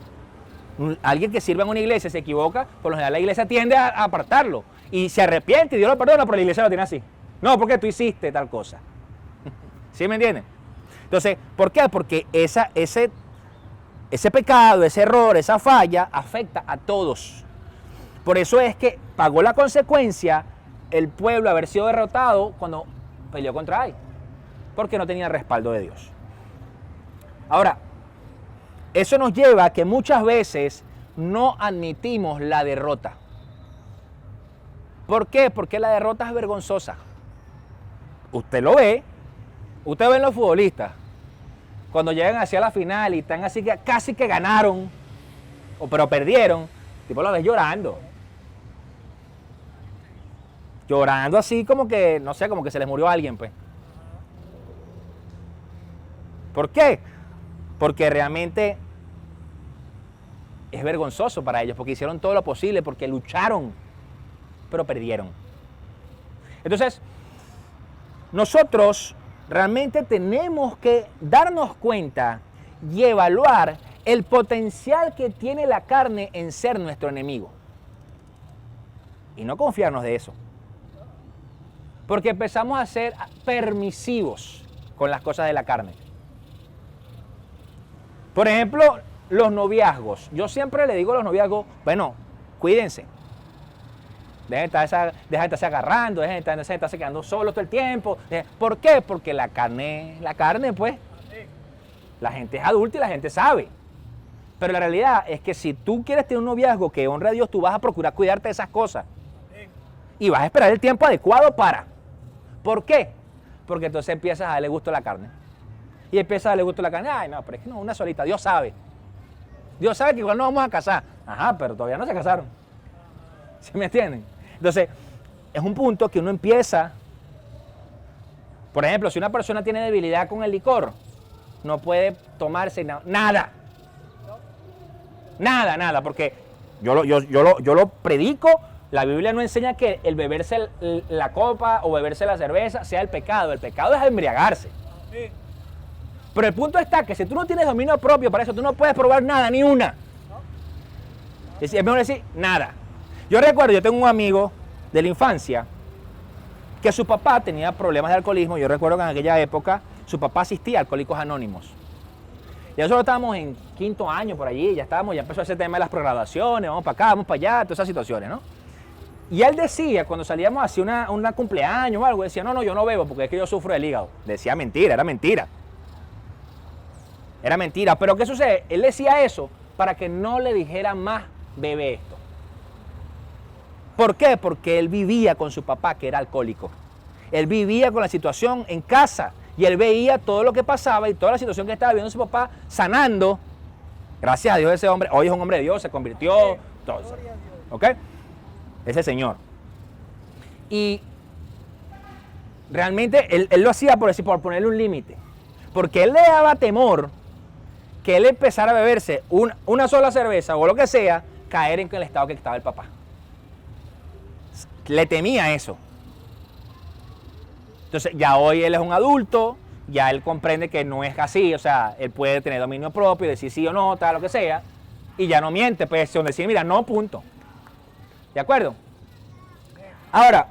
que sirva en una iglesia se equivoca, por lo general la iglesia tiende a apartarlo. Y se arrepiente y Dios lo perdona, pero la iglesia lo tiene así. No, porque tú hiciste tal cosa. ¿Sí me entienden? Entonces, ¿por qué? Porque ese pecado, ese error, esa falla afecta a todos. Por eso es que pagó la consecuencia el pueblo haber sido derrotado cuando peleó contra Ai, porque no tenía el respaldo de Dios. Ahora, eso nos lleva a que muchas veces no admitimos la derrota. ¿Por qué? Porque la derrota es vergonzosa. Usted lo ve, usted ve en los futbolistas, cuando llegan hacia la final y están así que casi que ganaron, pero perdieron, tipo lo ves llorando. Llorando así como que, no sé, como que se les murió alguien, pues. ¿Por qué? Porque realmente es vergonzoso para ellos, porque hicieron todo lo posible, porque lucharon, pero perdieron. Entonces, nosotros realmente tenemos que darnos cuenta y evaluar el potencial que tiene la carne en ser nuestro enemigo. Y no confiarnos de eso. Porque empezamos a ser permisivos con las cosas de la carne. Por ejemplo, los noviazgos. Yo siempre le digo a los noviazgos, bueno, cuídense. Dejen de estarse agarrando, dejen de estarse quedando solos todo el tiempo. ¿Por qué? Porque la carne pues, la gente es adulta y la gente sabe. Pero la realidad es que si tú quieres tener un noviazgo que honre a Dios, tú vas a procurar cuidarte de esas cosas. Y vas a esperar el tiempo adecuado para. ¿Por qué? Porque entonces empiezas a darle gusto a la carne. Y empiezas a darle gusto a la carne. Ay, no, pero es que no, una solita. Dios sabe. Dios sabe que igual nos vamos a casar. Ajá, pero todavía no se casaron. ¿Sí me entienden? Entonces, es un punto que uno empieza. Por ejemplo, si una persona tiene debilidad con el licor, no puede tomarse nada. Nada, porque yo lo predico. La Biblia no enseña que el beberse la copa o beberse la cerveza sea el pecado. El pecado es embriagarse. Sí. Pero el punto está que si tú no tienes dominio propio para eso, tú no puedes probar nada, ni una. Es mejor decir nada. Yo recuerdo, yo tengo un amigo de la infancia que su papá tenía problemas de alcoholismo. Yo recuerdo que en aquella época su papá asistía a Alcohólicos Anónimos. Ya nosotros estábamos en 5º año por allí, ya empezó ese tema de las programaciones, vamos para acá, vamos para allá, todas esas situaciones, ¿no? Y él decía, cuando salíamos hacia una cumpleaños o algo, decía, no, yo no bebo porque es que yo sufro del hígado. Decía mentira, era mentira. Era mentira, pero ¿qué sucede? Él decía eso para que no le dijera más, bebe esto. ¿Por qué? Porque él vivía con su papá, que era alcohólico. Él vivía con la situación en casa y él veía todo lo que pasaba y toda la situación que estaba viviendo su papá sanando. Gracias a Dios ese hombre, hoy es un hombre de Dios, se convirtió, todo eso. ¿Ok? Ese señor. Y realmente él lo hacía por ponerle un límite. Porque él le daba temor que él empezara a beberse una sola cerveza o lo que sea, caer en el estado que estaba el papá. Le temía eso. Entonces ya hoy él es un adulto, ya él comprende que no es así, o sea, él puede tener dominio propio, decir sí o no, tal, lo que sea, y ya no miente, pues, donde decir, mira, no, punto. ¿De acuerdo? Ahora,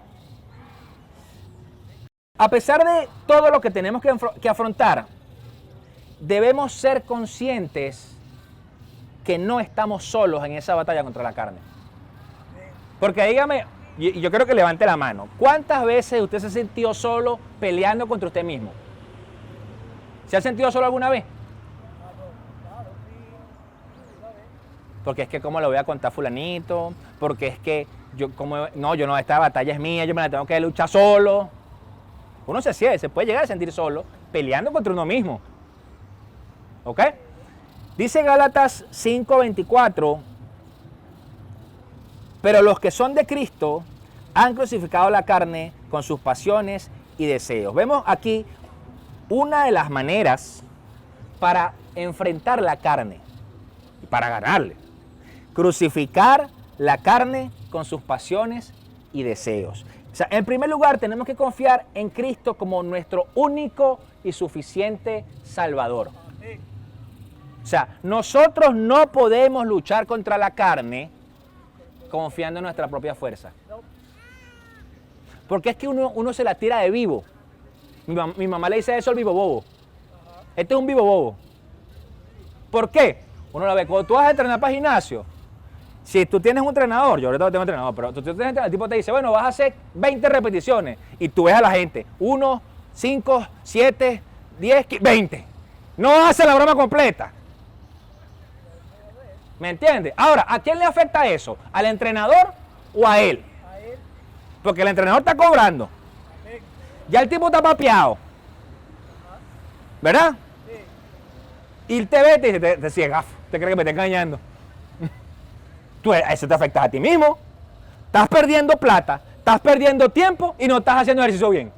a pesar de todo lo que tenemos que afrontar, debemos ser conscientes que no estamos solos en esa batalla contra la carne. Porque dígame, y yo quiero que levante la mano, ¿cuántas veces usted se ha sentido solo peleando contra usted mismo? ¿Se ha sentido solo alguna vez? Porque es que cómo lo voy a contar fulanito, porque es que esta batalla es mía, yo me la tengo que luchar solo. Uno se puede llegar a sentir solo peleando contra uno mismo. ¿Ok? Dice Gálatas 5:24, pero los que son de Cristo Han crucificado la carne con sus pasiones y deseos. Vemos aquí una de las maneras para enfrentar la carne y para ganarle. Crucificar la carne con sus pasiones y deseos. O sea, en primer lugar, tenemos que confiar en Cristo como nuestro único y suficiente Salvador. O sea, nosotros no podemos luchar contra la carne confiando en nuestra propia fuerza. Porque es que uno se la tira de vivo. Mi mamá le dice eso al vivo bobo. Este es un vivo bobo. ¿Por qué? Uno lo ve. Cuando tú vas a entrenar para gimnasio, si tú tienes un entrenador, yo ahorita no tengo entrenador, pero tú tienes un entrenador, el tipo te dice, bueno, vas a hacer 20 repeticiones. Y tú ves a la gente, 1, 5, 7, 10, 20. No hace la broma completa. ¿Me entiendes? Ahora, ¿a quién le afecta eso? ¿Al entrenador o a él? A él. Porque el entrenador está cobrando. Ya el tipo está papeado. ¿Verdad? Sí. Y él te ve y te dice, te ciega, te cree que me está engañando. Tú, eso te afecta a ti mismo. Estás perdiendo plata, estás perdiendo tiempo y no estás haciendo ejercicio bien.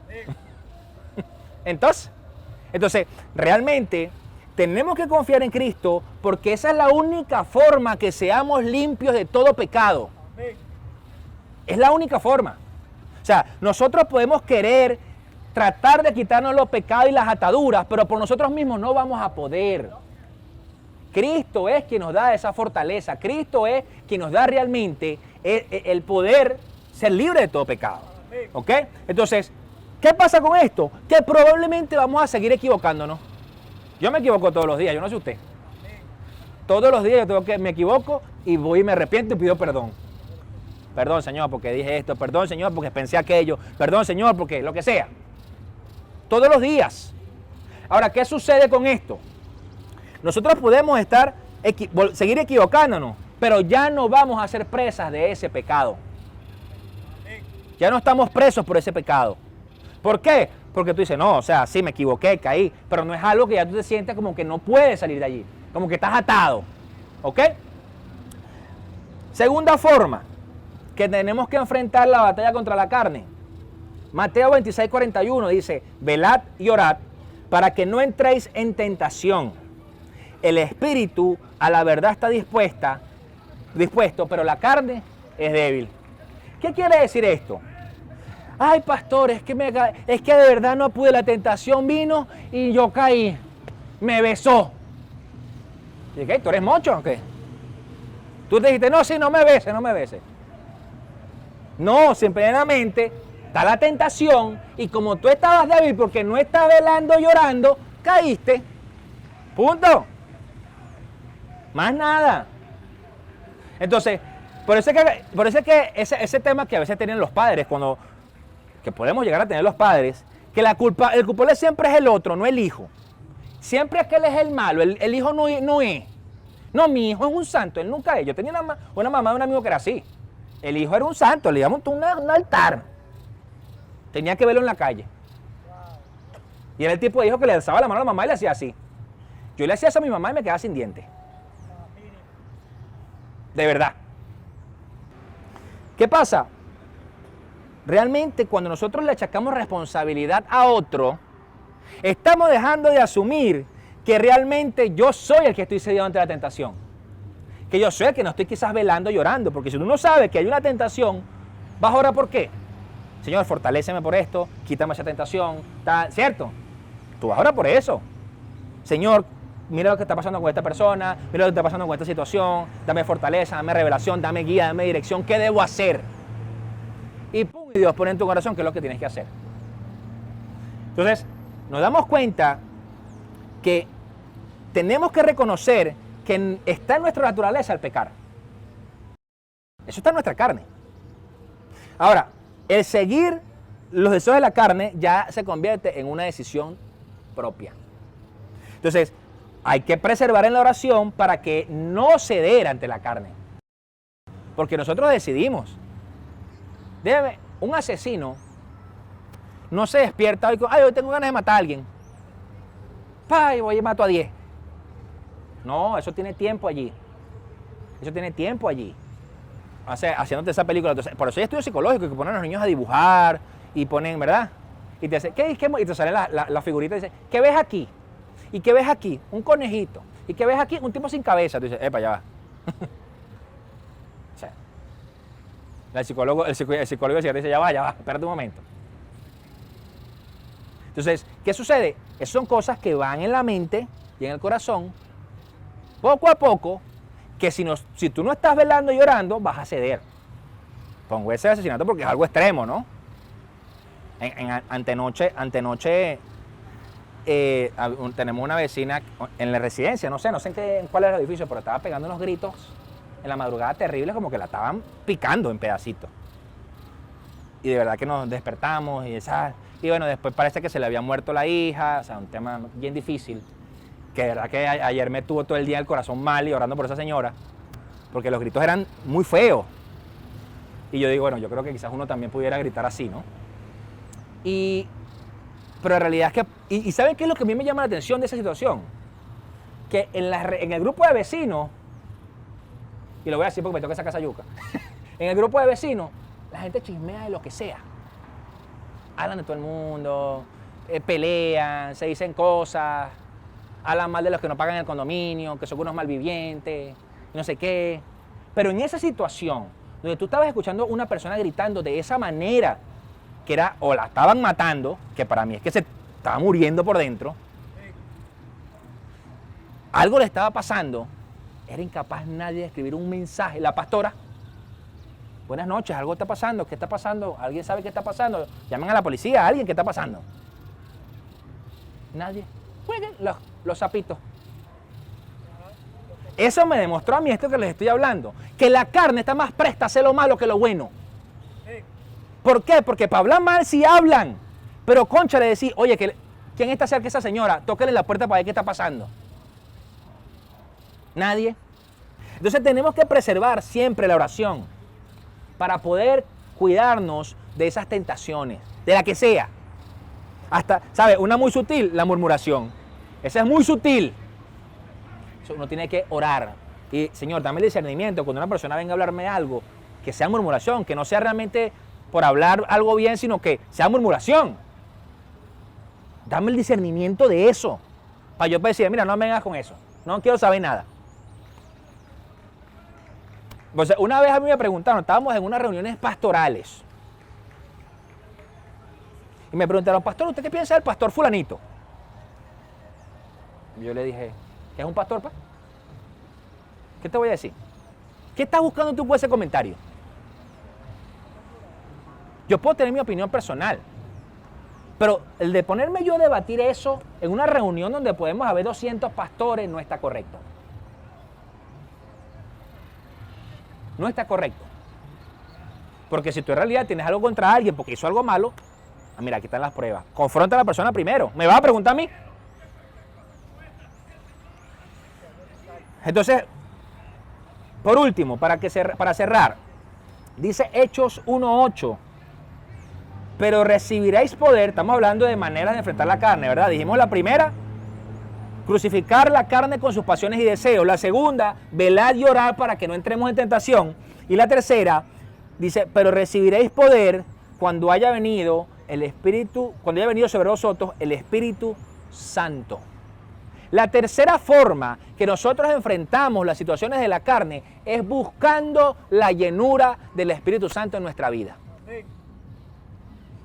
Sí. Entonces, realmente tenemos que confiar en Cristo porque esa es la única forma que seamos limpios de todo pecado. Amén. Es la única forma. O sea, nosotros podemos querer tratar de quitarnos los pecados y las ataduras, pero por nosotros mismos no vamos a poder. Cristo es quien nos da esa fortaleza. Cristo es quien nos da realmente el poder ser libre de todo pecado. ¿Ok? Entonces, ¿qué pasa con esto? Que probablemente vamos a seguir equivocándonos. Yo me equivoco todos los días, yo no sé usted. Todos los días me equivoco y voy y me arrepiento y pido perdón. Perdón, Señor, porque dije esto. Perdón, Señor, porque pensé aquello. Perdón, Señor, porque lo que sea. Todos los días. Ahora, ¿qué sucede con esto? Nosotros podemos seguir equivocándonos, pero ya no vamos a ser presas de ese pecado. Ya no estamos presos por ese pecado. ¿Por qué? Porque tú dices, no, o sea, sí, me equivoqué, caí, pero no es algo que ya tú te sientes como que no puedes salir de allí, como que estás atado. ¿Ok? Segunda forma que tenemos que enfrentar la batalla contra la carne. Mateo 26:41 dice, velad y orad para que no entréis en tentación. El espíritu a la verdad está dispuesto, pero la carne es débil. ¿Qué quiere decir esto? Ay, pastor, es que de verdad no pude, la tentación vino y yo caí, me besó. ¿Y qué? ¿Tú eres mocho o qué? Tú te dijiste, no, sí, no me beses. No, simplemente está la tentación y como tú estabas débil porque no estás velando, llorando, caíste. Punto. Más nada. Entonces, por eso es que ese tema que a veces tienen los padres, que podemos llegar a tener los padres, que el culpable siempre es el otro, no el hijo. Siempre es que él es el malo, el hijo no es. No, mi hijo es un santo, él nunca es. Yo tenía una mamá de un amigo que era así. El hijo era un santo, le íbamos a un altar. Tenía que verlo en la calle. Y era el tipo de hijo que le alzaba la mano a la mamá y le hacía así. Yo le hacía eso a mi mamá y me quedaba sin dientes. De verdad. ¿Qué pasa? Realmente cuando nosotros le achacamos responsabilidad a otro, estamos dejando de asumir que realmente yo soy el que estoy cediendo ante la tentación. Que yo soy el que no estoy quizás velando, llorando. Porque si tú no sabes que hay una tentación, vas a orar ¿por qué? Señor, fortaléceme por esto, quítame esa tentación, ¿cierto? Tú vas a orar por eso. Señor, mira lo que está pasando con esta persona, mira lo que está pasando con esta situación, dame fortaleza, dame revelación, dame guía, dame dirección, ¿qué debo hacer? Y pum, y Dios pone en tu corazón qué es lo que tienes que hacer. Entonces, nos damos cuenta que tenemos que reconocer que está en nuestra naturaleza el pecar. Eso está en nuestra carne. Ahora, el seguir los deseos de la carne ya se convierte en una decisión propia. Entonces, hay que preservar en la oración para que no ceder ante la carne. Porque nosotros decidimos. Un asesino no se despierta hoy hoy tengo ganas de matar a alguien. Y voy y mato a 10. No, eso tiene tiempo allí. o sea, haciéndote esa película. Entonces, por eso hay estudios psicológicos que ponen a los niños a dibujar y ponen, ¿verdad? Y te dicen, y te sale la figurita y dice, ¿qué ves aquí? ¿Y qué ves aquí? Un conejito. ¿Y qué ves aquí? Un tipo sin cabeza. Tú dices, epa, ya va. O sea, el psicólogo dice, ya va, espérate un momento. Entonces, ¿qué sucede? Esas son cosas que van en la mente y en el corazón, poco a poco, que si tú no estás velando y llorando, vas a ceder. Pongo ese asesinato porque es algo extremo, ¿no? Antenoche, tenemos una vecina en la residencia, no sé en cuál era el edificio, pero estaba pegando unos gritos en la madrugada terribles, como que la estaban picando en pedacitos. Y de verdad que nos despertamos y bueno, después parece que se le había muerto la hija, o sea, un tema bien difícil, que de verdad que ayer me tuvo todo el día el corazón mal y orando por esa señora, porque los gritos eran muy feos. Y yo digo, bueno, yo creo que quizás uno también pudiera gritar así, ¿no? Pero en realidad es que, y ¿saben qué es lo que a mí me llama la atención de esa situación? Que en el grupo de vecinos, y lo voy a decir porque me toca esa casa yuca, en el grupo de vecinos, la gente chismea de lo que sea. Hablan de todo el mundo, pelean, se dicen cosas, hablan mal de los que no pagan el condominio, que son unos malvivientes, no sé qué. Pero en esa situación, donde tú estabas escuchando a una persona gritando de esa manera, que era, o la estaban matando, que para mí es que se estaba muriendo por dentro, algo le estaba pasando, era incapaz nadie de escribir un mensaje. La pastora, buenas noches, algo está pasando, ¿qué está pasando? ¿Alguien sabe qué está pasando? Llamen a la policía, alguien, ¿qué está pasando? Nadie. Jueguen los sapitos. Eso me demostró a mí esto que les estoy hablando, que la carne está más presta a hacer lo malo que lo bueno. ¿Por qué? Porque para hablar mal sí hablan, pero concha le decís, oye, ¿quién está cerca de esa señora? Tóquenle la puerta para ver qué está pasando. Nadie. Entonces tenemos que preservar siempre la oración para poder cuidarnos de esas tentaciones, de la que sea. Hasta, ¿sabe? Una muy sutil, la murmuración. Esa es muy sutil. Eso uno tiene que orar. Y, Señor, dame el discernimiento cuando una persona venga a hablarme algo, que sea murmuración, que no sea realmente por hablar algo bien, sino que sea murmuración. Dame el discernimiento de eso. Para yo decir, mira, no me vengas con eso. No quiero saber nada. O sea, una vez a mí me preguntaron, estábamos en unas reuniones pastorales. Y me preguntaron, pastor, ¿usted qué piensa del pastor fulanito? Y yo le dije, ¿qué es un pastor, pa? ¿Qué te voy a decir? ¿Qué estás buscando tú con ese comentario? Yo puedo tener mi opinión personal, pero el de ponerme yo a debatir eso en una reunión donde podemos haber 200 pastores no está correcto. No está correcto. Porque si tú en realidad tienes algo contra alguien porque hizo algo malo, mira, aquí están las pruebas. Confronta a la persona primero. ¿Me vas a preguntar a mí? Entonces, por último, para cerrar, dice Hechos 1:8, pero recibiréis poder. Estamos hablando de maneras de enfrentar la carne, ¿verdad? Dijimos la primera, crucificar la carne con sus pasiones y deseos. La segunda, velar y orar para que no entremos en tentación. Y la tercera, dice, pero recibiréis poder cuando haya venido el Espíritu, cuando haya venido sobre vosotros el Espíritu Santo. La tercera forma que nosotros enfrentamos las situaciones de la carne es buscando la llenura del Espíritu Santo en nuestra vida.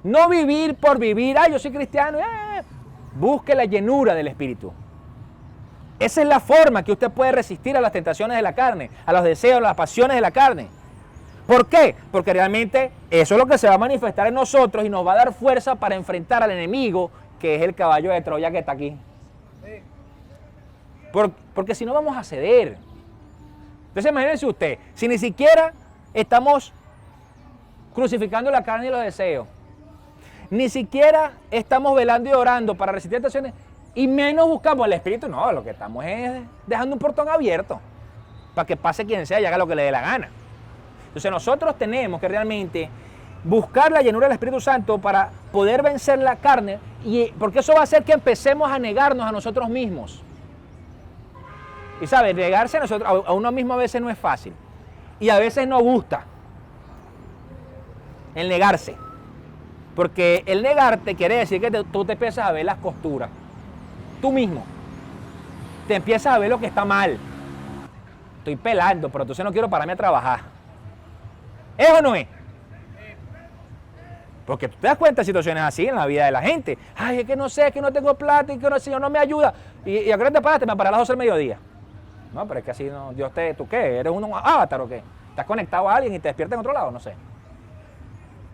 No vivir por vivir, yo soy cristiano, busque la llenura del Espíritu. Esa es la forma que usted puede resistir a las tentaciones de la carne, a los deseos, a las pasiones de la carne. ¿Por qué? Porque realmente eso es lo que se va a manifestar en nosotros y nos va a dar fuerza para enfrentar al enemigo, que es el caballo de Troya que está aquí. Porque si no vamos a ceder. Entonces imagínense usted, si ni siquiera estamos crucificando la carne y los deseos, ni siquiera estamos velando y orando para resistir tentaciones, y menos buscamos el Espíritu, no, lo que estamos es dejando un portón abierto para que pase quien sea y haga lo que le dé la gana. Entonces nosotros tenemos que realmente buscar la llenura del Espíritu Santo para poder vencer la carne, porque eso va a hacer que empecemos a negarnos a nosotros mismos. Y sabes, negarse a uno mismo a veces no es fácil. Y a veces no gusta el negarse. Porque el negarte quiere decir que tú te empiezas a ver las costuras. Tú mismo. Te empiezas a ver lo que está mal. Estoy pelando, pero entonces no quiero pararme a trabajar. ¿Es o no es? Porque tú te das cuenta de situaciones así en la vida de la gente. Ay, es que no sé, es que no tengo plata y que el Señor no me ayuda. ¿Y a qué hora te paraste? Me paré a las 12 del mediodía. No, pero es que así no, Dios te... ¿Tú qué? ¿Eres un avatar o qué? ¿Estás conectado a alguien y te despiertas en otro lado? No sé.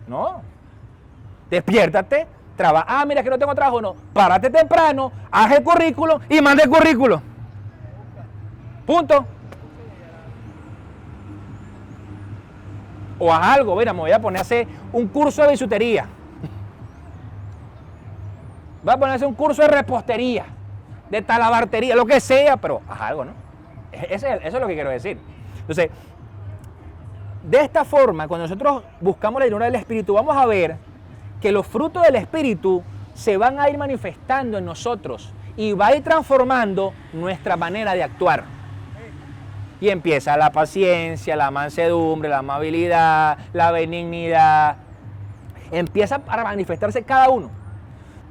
No. Despiértate, trabaja. Ah, mira que no tengo trabajo. No. Párate temprano, haz el currículum y manda el currículum. Punto. O haz algo, mira, me voy a poner a hacer un curso de bisutería. Voy a poner a hacer un curso de repostería, de talabartería, lo que sea, pero haz algo, ¿no? Eso es lo que quiero decir. Entonces, de esta forma, cuando nosotros buscamos la llenura del Espíritu, vamos a ver que los frutos del Espíritu se van a ir manifestando en nosotros y va a ir transformando nuestra manera de actuar. Y empieza la paciencia, la mansedumbre, la amabilidad, la benignidad. Empieza a manifestarse cada uno.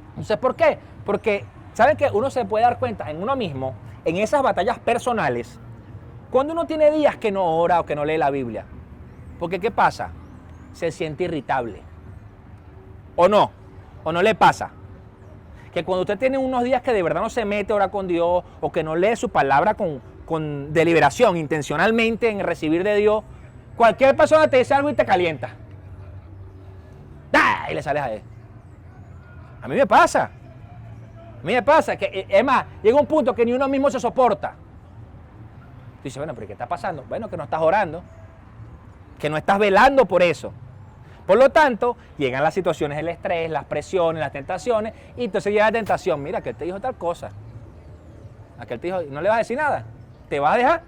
Entonces, ¿por qué? Porque, ¿saben qué? Uno se puede dar cuenta en uno mismo, en esas batallas personales, cuando uno tiene días que no ora o que no lee la Biblia. Porque, ¿qué pasa? Se siente irritable. ¿O no? ¿O no le pasa? Que cuando usted tiene unos días que de verdad no se mete a orar con Dios o que no lee su palabra con deliberación, intencionalmente en recibir de Dios, cualquier persona te dice algo y te calienta. ¡Ah! Y le sales a él. A mí me pasa. A mí me pasa. Que, es más, llega un punto que ni uno mismo se soporta. Dice, bueno, pero ¿qué está pasando? Bueno, que no estás orando. Que no estás velando por eso. Por lo tanto, llegan las situaciones del estrés, las presiones, las tentaciones, y entonces llega la tentación. Mira, que él te dijo tal cosa. Aquel te dijo, ¿no le vas a decir nada? ¿Te vas a dejar?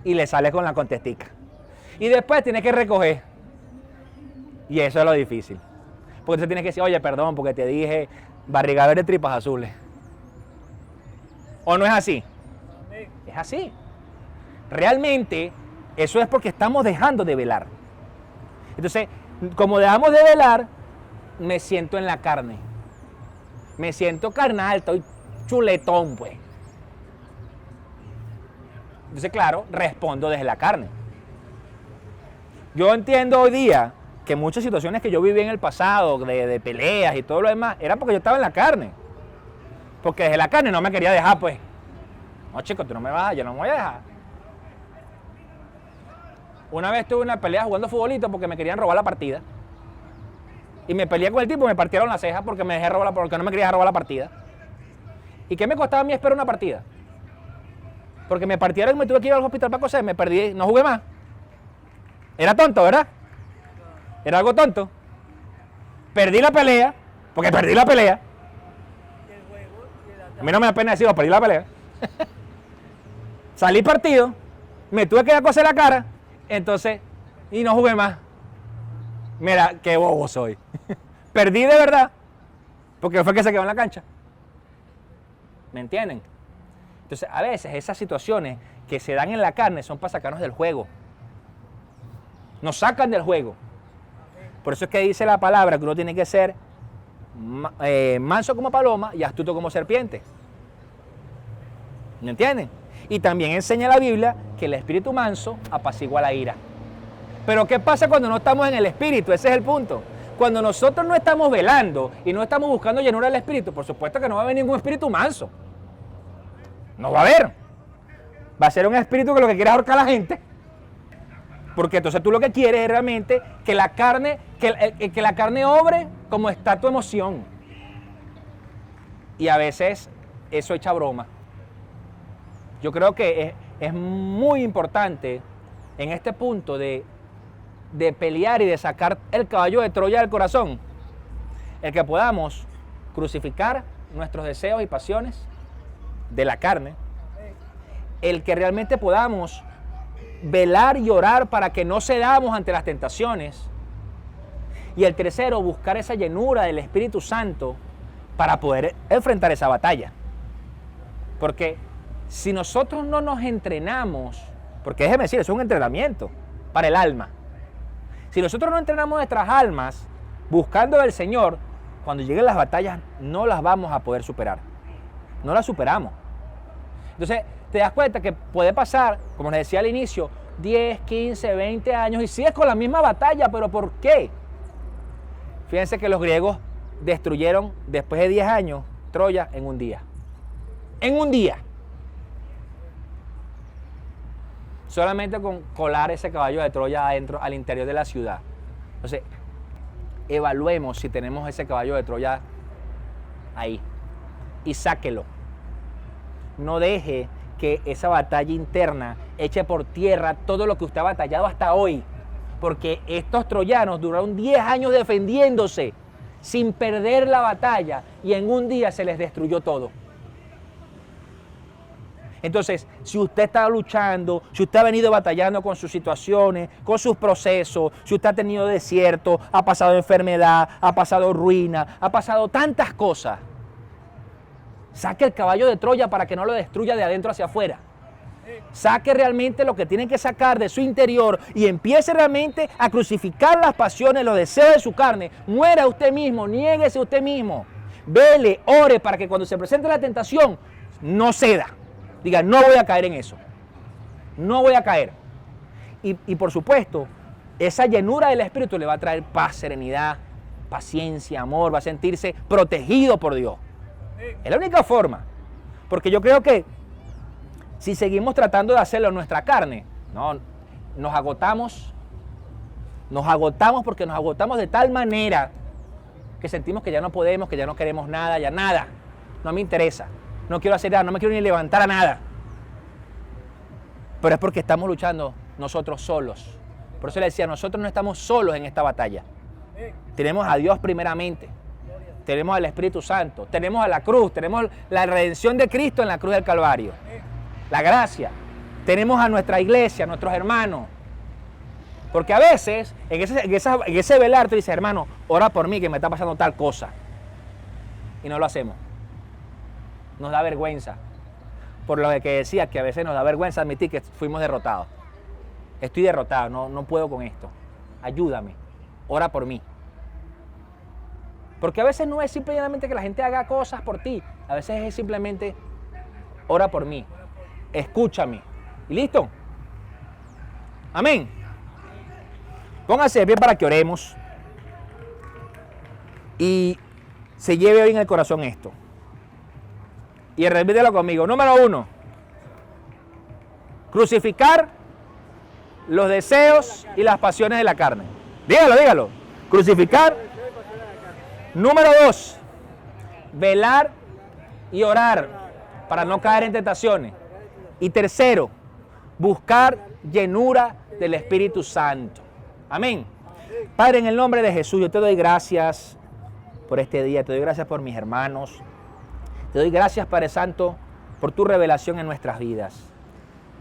Y le sales con la contestica. Y después tienes que recoger. Y eso es lo difícil. Porque tú tienes que decir, oye, perdón, porque te dije barriga verde, tripas azules. ¿O no es así? Es así. Realmente, eso es porque estamos dejando de velar. Entonces, como dejamos de velar, me siento en la carne. Me siento carnal, estoy chuletón, pues. Entonces, claro, respondo desde la carne. Yo entiendo hoy día que muchas situaciones que yo viví en el pasado, de peleas y todo lo demás, era porque yo estaba en la carne. Porque desde la carne no me quería dejar, pues. No, chico, tú no me vas, yo no me voy a dejar. Una vez tuve una pelea jugando futbolito porque me querían robar la partida. Y me peleé con el tipo, me partieron la ceja porque me dejé robar, porque no me quería robar la partida. ¿Y qué me costaba a mí esperar una partida? Porque me partieron y me tuve que ir al hospital para coser, me perdí, no jugué más. Era tonto, ¿verdad? Era algo tonto. Perdí la pelea, porque perdí la pelea. A mí no me da pena decirlo, perdí la pelea. Salí partido, me tuve que ir a coser la cara, entonces, y no jugué más. Mira, qué bobo soy. Perdí de verdad, porque fue que se quedó en la cancha. ¿Me entienden? Entonces, a veces esas situaciones que se dan en la carne son para sacarnos del juego. Nos sacan del juego. Por eso es que dice la palabra que uno tiene que ser manso como paloma y astuto como serpiente. ¿Me entienden? Y también enseña la Biblia que el espíritu manso apacigua la ira. Pero ¿qué pasa cuando no estamos en el espíritu? Ese es el punto. Cuando nosotros no estamos velando y no estamos buscando llenura del espíritu, por supuesto que no va a haber ningún espíritu manso. No va a haber. Va a ser un espíritu que lo que quiere es ahorcar a la gente. Porque entonces tú lo que quieres es realmente que la carne, que la carne obre como está tu emoción. Y a veces eso echa broma. Yo creo que es muy importante en este punto de pelear y de sacar el caballo de Troya del corazón, el que podamos crucificar nuestros deseos y pasiones de la carne, el que realmente podamos velar y orar para que no cedamos ante las tentaciones, y el tercero, buscar esa llenura del Espíritu Santo para poder enfrentar esa batalla. Porque si nosotros no nos entrenamos, Porque déjeme decir, eso es un entrenamiento para el alma. Si nosotros no entrenamos nuestras almas buscando al Señor, cuando lleguen las batallas no las vamos a poder superar. No las superamos. Entonces, te das cuenta que puede pasar, como les decía al inicio, 10, 15, 20 años y sigues con la misma batalla, pero ¿por qué? Fíjense que los griegos destruyeron después de 10 años Troya en un día. En un día. Solamente con colar ese caballo de Troya adentro, al interior de la ciudad. Entonces, evaluemos si tenemos ese caballo de Troya ahí y sáquelo. No deje que esa batalla interna eche por tierra todo lo que usted ha batallado hasta hoy. Porque estos troyanos duraron 10 años defendiéndose sin perder la batalla y en un día se les destruyó todo. Entonces, si usted está luchando, si usted ha venido batallando con sus situaciones, con sus procesos, si usted ha tenido desierto, ha pasado enfermedad, ha pasado ruina, ha pasado tantas cosas, saque el caballo de Troya para que no lo destruya de adentro hacia afuera. Saque realmente lo que tiene que sacar de su interior y empiece realmente a crucificar las pasiones, los deseos de su carne. Muera usted mismo, niéguese usted mismo. Vele, ore para que cuando se presente la tentación no ceda. Diga, no voy a caer en eso. No voy a caer. Y por supuesto, esa llenura del Espíritu le va a traer paz, serenidad, paciencia, amor. Va a sentirse protegido por Dios. Es la única forma. Porque yo creo que si seguimos tratando de hacerlo en nuestra carne, no, nos agotamos porque nos agotamos de tal manera que sentimos que ya no podemos, que ya no queremos nada, ya nada. No me interesa. No quiero hacer nada, no me quiero ni levantar a nada. Pero es porque estamos luchando nosotros solos. Por eso le decía, nosotros no estamos solos en esta batalla. Tenemos a Dios primeramente. Tenemos al Espíritu Santo. Tenemos a la cruz. Tenemos la redención de Cristo en la cruz del Calvario. La gracia. Tenemos a nuestra iglesia, a nuestros hermanos. Porque a veces, en ese velar, tú dices, hermano, ora por mí que me está pasando tal cosa. Y no lo hacemos. Nos da vergüenza. Por lo que decía, que a veces nos da vergüenza admitir que fuimos derrotados. Estoy derrotado, no puedo con esto. Ayúdame, ora por mí. Porque a veces no es simplemente que la gente haga cosas por ti. A veces es simplemente, ora por mí, escúchame. ¿Y listo? Amén. Póngase de pie para que oremos. Y se lleve hoy en el corazón esto. Y repítelo conmigo. Número 1. Crucificar los deseos y las pasiones de la carne. Dígalo. Crucificar. Número 2. Velar y orar para no caer en tentaciones. Y tercero, buscar llenura del Espíritu Santo. Amén. Padre, en el nombre de Jesús, yo te doy gracias por este día. Te doy gracias por mis hermanos. Te doy gracias, Padre Santo, por tu revelación en nuestras vidas.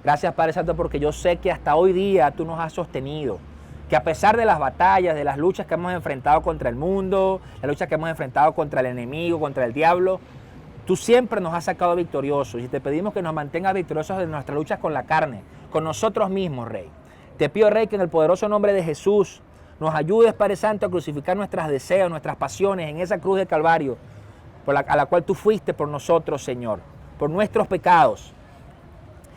Gracias, Padre Santo, porque yo sé que hasta hoy día tú nos has sostenido. Que a pesar de las batallas, de las luchas que hemos enfrentado contra el mundo, las luchas que hemos enfrentado contra el enemigo, contra el diablo, tú siempre nos has sacado victoriosos. Y te pedimos que nos mantengas victoriosos en nuestras luchas con la carne, con nosotros mismos, Rey. Te pido, Rey, que en el poderoso nombre de Jesús nos ayudes, Padre Santo, a crucificar nuestros deseos, nuestras pasiones en esa cruz del Calvario, a la cual tú fuiste por nosotros, Señor, por nuestros pecados.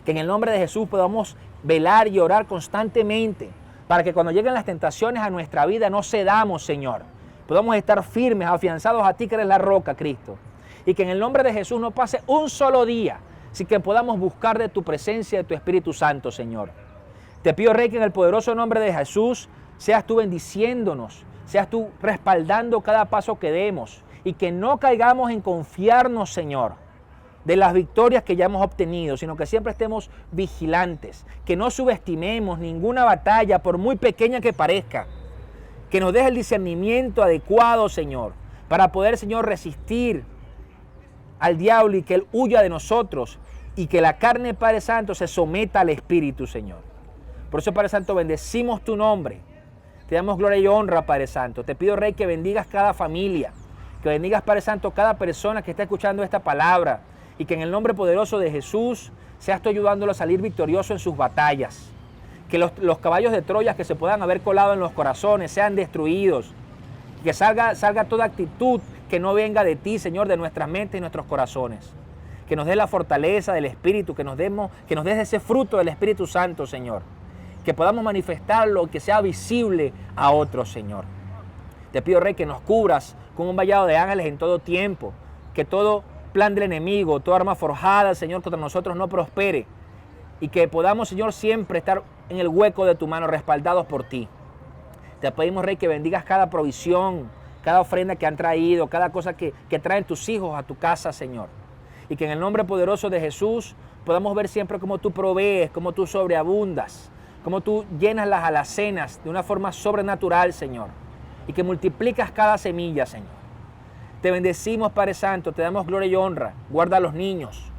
Que en el nombre de Jesús podamos velar y orar constantemente para que cuando lleguen las tentaciones a nuestra vida no cedamos, Señor. Podamos estar firmes, afianzados a ti que eres la roca, Cristo. Y que en el nombre de Jesús no pase un solo día sin que podamos buscar de tu presencia, de tu Espíritu Santo, Señor. Te pido, Rey, que en el poderoso nombre de Jesús seas tú bendiciéndonos, seas tú respaldando cada paso que demos. Y que no caigamos en confiarnos, Señor, de las victorias que ya hemos obtenido, sino que siempre estemos vigilantes, que no subestimemos ninguna batalla, por muy pequeña que parezca, que nos deje el discernimiento adecuado, Señor, para poder, Señor, resistir al diablo y que él huya de nosotros y que la carne, Padre Santo, se someta al Espíritu, Señor. Por eso, Padre Santo, bendecimos tu nombre, te damos gloria y honra, Padre Santo. Te pido, Rey, que bendigas cada familia, que bendigas, Padre Santo, cada persona que está escuchando esta palabra y que en el nombre poderoso de Jesús seas tú ayudándolo a salir victorioso en sus batallas. Que los caballos de Troya que se puedan haber colado en los corazones sean destruidos. Que salga toda actitud que no venga de ti, Señor, de nuestras mentes y nuestros corazones. Que nos des la fortaleza del Espíritu, que nos des ese fruto del Espíritu Santo, Señor. Que podamos manifestarlo, que sea visible a otros, Señor. Te pido, Rey, que nos cubras con un vallado de ángeles en todo tiempo. Que todo plan del enemigo, toda arma forjada, Señor, contra nosotros no prospere. Y que podamos, Señor, siempre estar en el hueco de tu mano, respaldados por ti. Te pedimos, Rey, que bendigas cada provisión, cada ofrenda que han traído, cada cosa que traen tus hijos a tu casa, Señor. Y que en el nombre poderoso de Jesús podamos ver siempre cómo tú provees, cómo tú sobreabundas, cómo tú llenas las alacenas de una forma sobrenatural, Señor. Y que multiplicas cada semilla, Señor. Te bendecimos, Padre Santo, te damos gloria y honra. Guarda a los niños,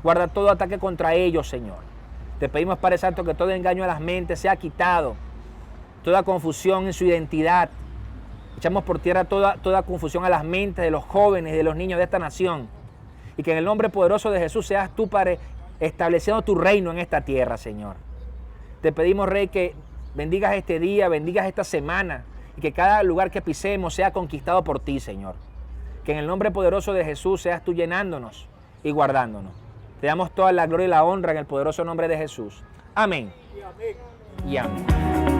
guarda todo ataque contra ellos, Señor. Te pedimos, Padre Santo, que todo engaño a las mentes sea quitado, toda confusión en su identidad. Echamos por tierra toda confusión a las mentes de los jóvenes y de los niños de esta nación. Y que en el nombre poderoso de Jesús seas tú, Padre, estableciendo tu reino en esta tierra, Señor. Te pedimos, Rey, que bendigas este día, bendigas esta semana y que cada lugar que pisemos sea conquistado por ti, Señor. Que en el nombre poderoso de Jesús seas tú llenándonos y guardándonos. Te damos toda la gloria y la honra en el poderoso nombre de Jesús. Amén. Y amén.